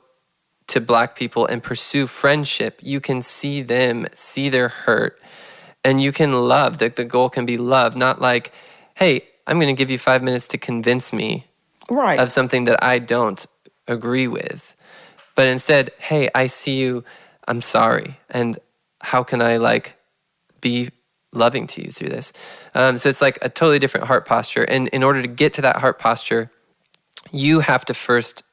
to black people and pursue friendship, you can see them, see their hurt, and you can love. The goal can be love, not like, hey, I'm going to give you 5 minutes to convince me of something that I don't agree with. But instead, hey, I see you, I'm sorry, and how can I like be loving to you through this? So it's like a totally different heart posture. And in order to get to that heart posture, you have to first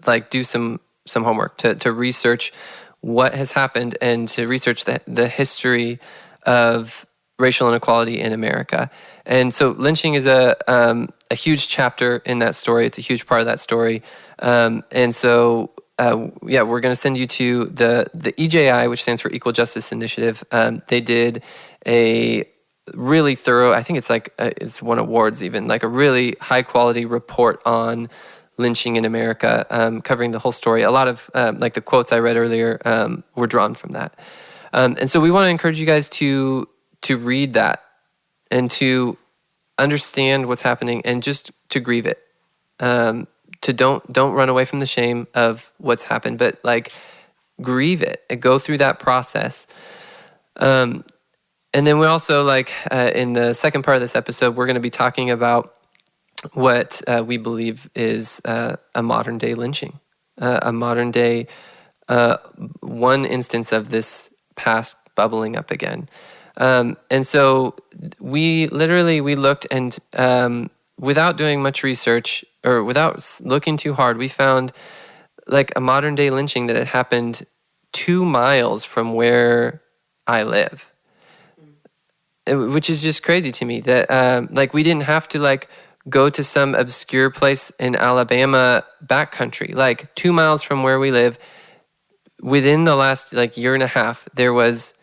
like do some homework to research what has happened and to research the history of racial inequality in America. And so lynching is a huge chapter in that story. It's a huge part of that story. And so we're going to send you to the EJI, which stands for Equal Justice Initiative. They did a really thorough, I think it's like, it's won awards even, like a really high quality report on lynching in America, covering the whole story. A lot of, like the quotes I read earlier, were drawn from that. And so we want to encourage you guys to read that and to understand what's happening and just to grieve it. To don't run away from the shame of what's happened, but like grieve it and go through that process. And then we also like in the second part of this episode, we're going to be talking about what we believe is a modern day lynching, a modern day one instance of this past bubbling up again. And so we looked and without doing much research or without looking too hard, we found like a modern day lynching that had happened 2 miles from where I live, which is just crazy to me that like we didn't have to like go to some obscure place in Alabama backcountry. Like 2 miles from where we live, within the last like year and a half, there was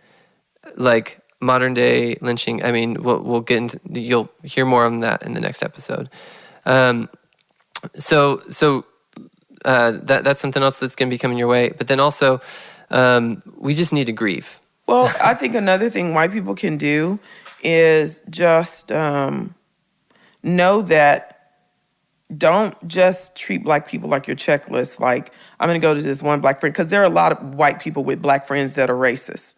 like modern day lynching. I mean, we'll get into, you'll hear more on that in the next episode. So that's something else that's going to be coming your way. But then also, we just need to grieve. Well, I think another thing white people can do is just know that don't just treat black people like your checklist. Like, I'm going to go to this one black friend, because there are a lot of white people with black friends that are racist.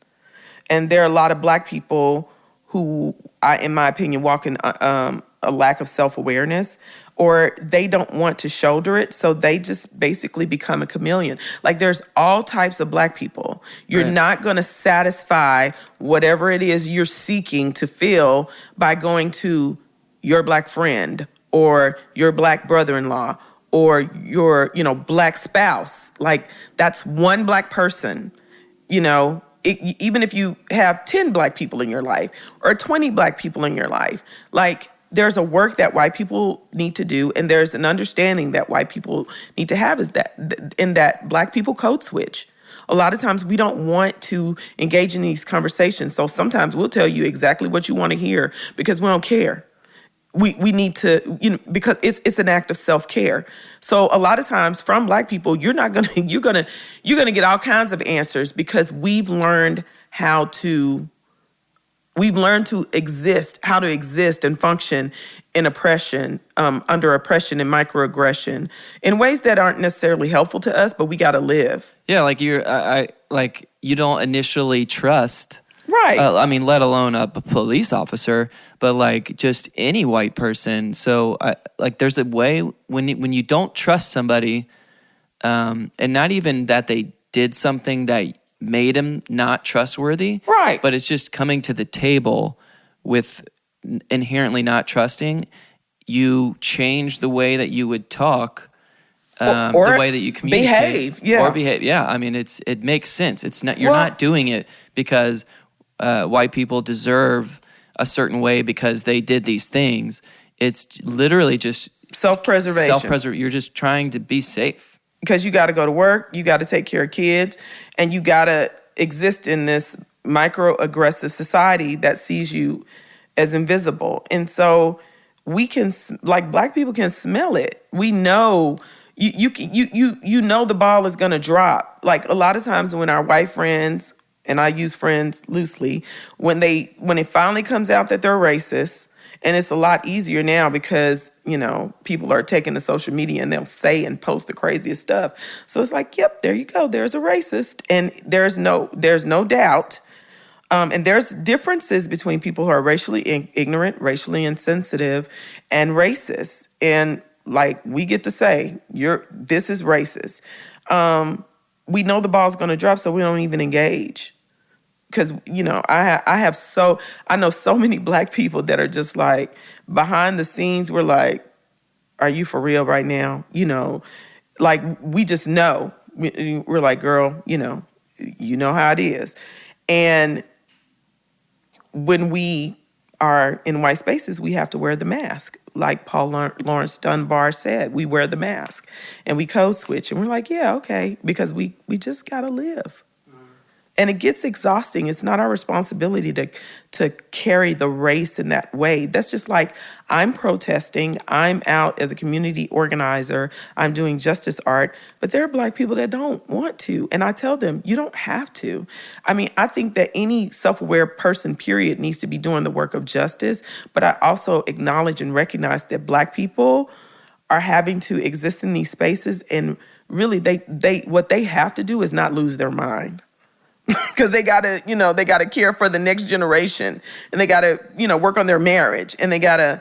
And there are a lot of black people who, in my opinion, walk in a lack of self-awareness, or they don't want to shoulder it, so they just basically become a chameleon. Like, there's all types of black people. You're not going to satisfy whatever it is you're seeking to feel by going to your black friend or your black brother-in-law or your, black spouse. Like, that's one black person, even if you have 10 black people in your life or 20 black people in your life, like, there's a work that white people need to do, and there's an understanding that white people need to have, is that black people code switch. A lot of times we don't want to engage in these conversations, so sometimes we'll tell you exactly what you want to hear because we don't care. We need to, because it's an act of self-care. So a lot of times from black people, you're gonna get all kinds of answers because we've learned how to we've learned to exist, how to exist and function in oppression, under oppression and microaggression in ways that aren't necessarily helpful to us, but we got to live. Yeah, like you don't initially trust. Right. Let alone a police officer, but like just any white person. So there's a way when you don't trust somebody, and not even that they did something that made them not trustworthy. Right. But it's just coming to the table with inherently not trusting. You change the way that you would talk, or the way that you communicate, behave. Yeah. It makes sense. It's not you're not doing it because white people deserve a certain way because they did these things. It's literally just self-preservation. You're just trying to be safe. Because you got to go to work, you got to take care of kids, and you got to exist in this microaggressive society that sees you as invisible. And so we can, like Black people can smell it. We know, you know the ball is going to drop. Like a lot of times when our white friends, and I use friends loosely, when it finally comes out that they're racist, and it's a lot easier now because, people are taking to social media and they'll say and post the craziest stuff. So it's like, yep, there you go. There's a racist. And there's no doubt. And there's differences between people who are racially ignorant, racially insensitive, and racist. And like we get to say, this is racist. We know the ball's going to drop, so we don't even engage. Because, I know so many Black people that are just like, behind the scenes, we're like, are you for real right now? Like we just know. We're like, girl, you know how it is. And when we are in white spaces, we have to wear the mask. Like Paul Lawrence Dunbar said, we wear the mask and we code switch. And we're like, yeah, okay, because we just got to live. And it gets exhausting. It's not our responsibility to carry the race in that way. That's just like, I'm protesting. I'm out as a community organizer. I'm doing justice art. But there are Black people that don't want to. And I tell them, you don't have to. I think that any self-aware person, period, needs to be doing the work of justice. But I also acknowledge and recognize that Black people are having to exist in these spaces. And really, what they have to do is not lose their mind. Because they gotta care for the next generation, and they gotta, work on their marriage, and they got a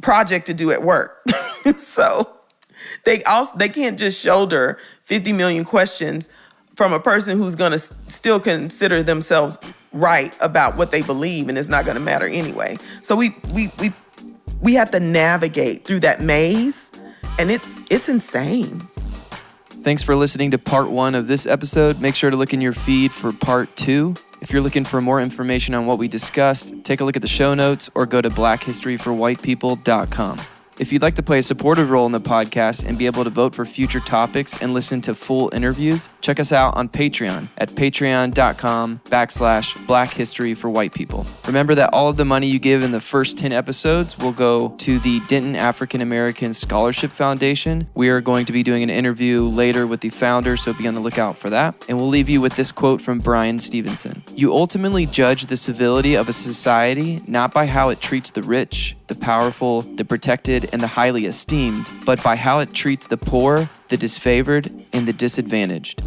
project to do at work. So they can't just shoulder 50 million questions from a person who's gonna still consider themselves right about what they believe, and it's not gonna matter anyway. So we have to navigate through that maze, and it's insane. Thanks for listening to part 1 of this episode. Make sure to look in your feed for part 2. If you're looking for more information on what we discussed, take a look at the show notes or go to blackhistoryforwhitepeople.com. If you'd like to play a supportive role in the podcast and be able to vote for future topics and listen to full interviews, check us out on Patreon at patreon.com/Black History for White People. Remember that all of the money you give in the first 10 episodes will go to the Denton African American Scholarship Foundation. We are going to be doing an interview later with the founder, so be on the lookout for that. And we'll leave you with this quote from Brian Stevenson. You ultimately judge the civility of a society not by how it treats the rich, the powerful, the protected, and the highly esteemed, but by how it treats the poor, the disfavored, and the disadvantaged.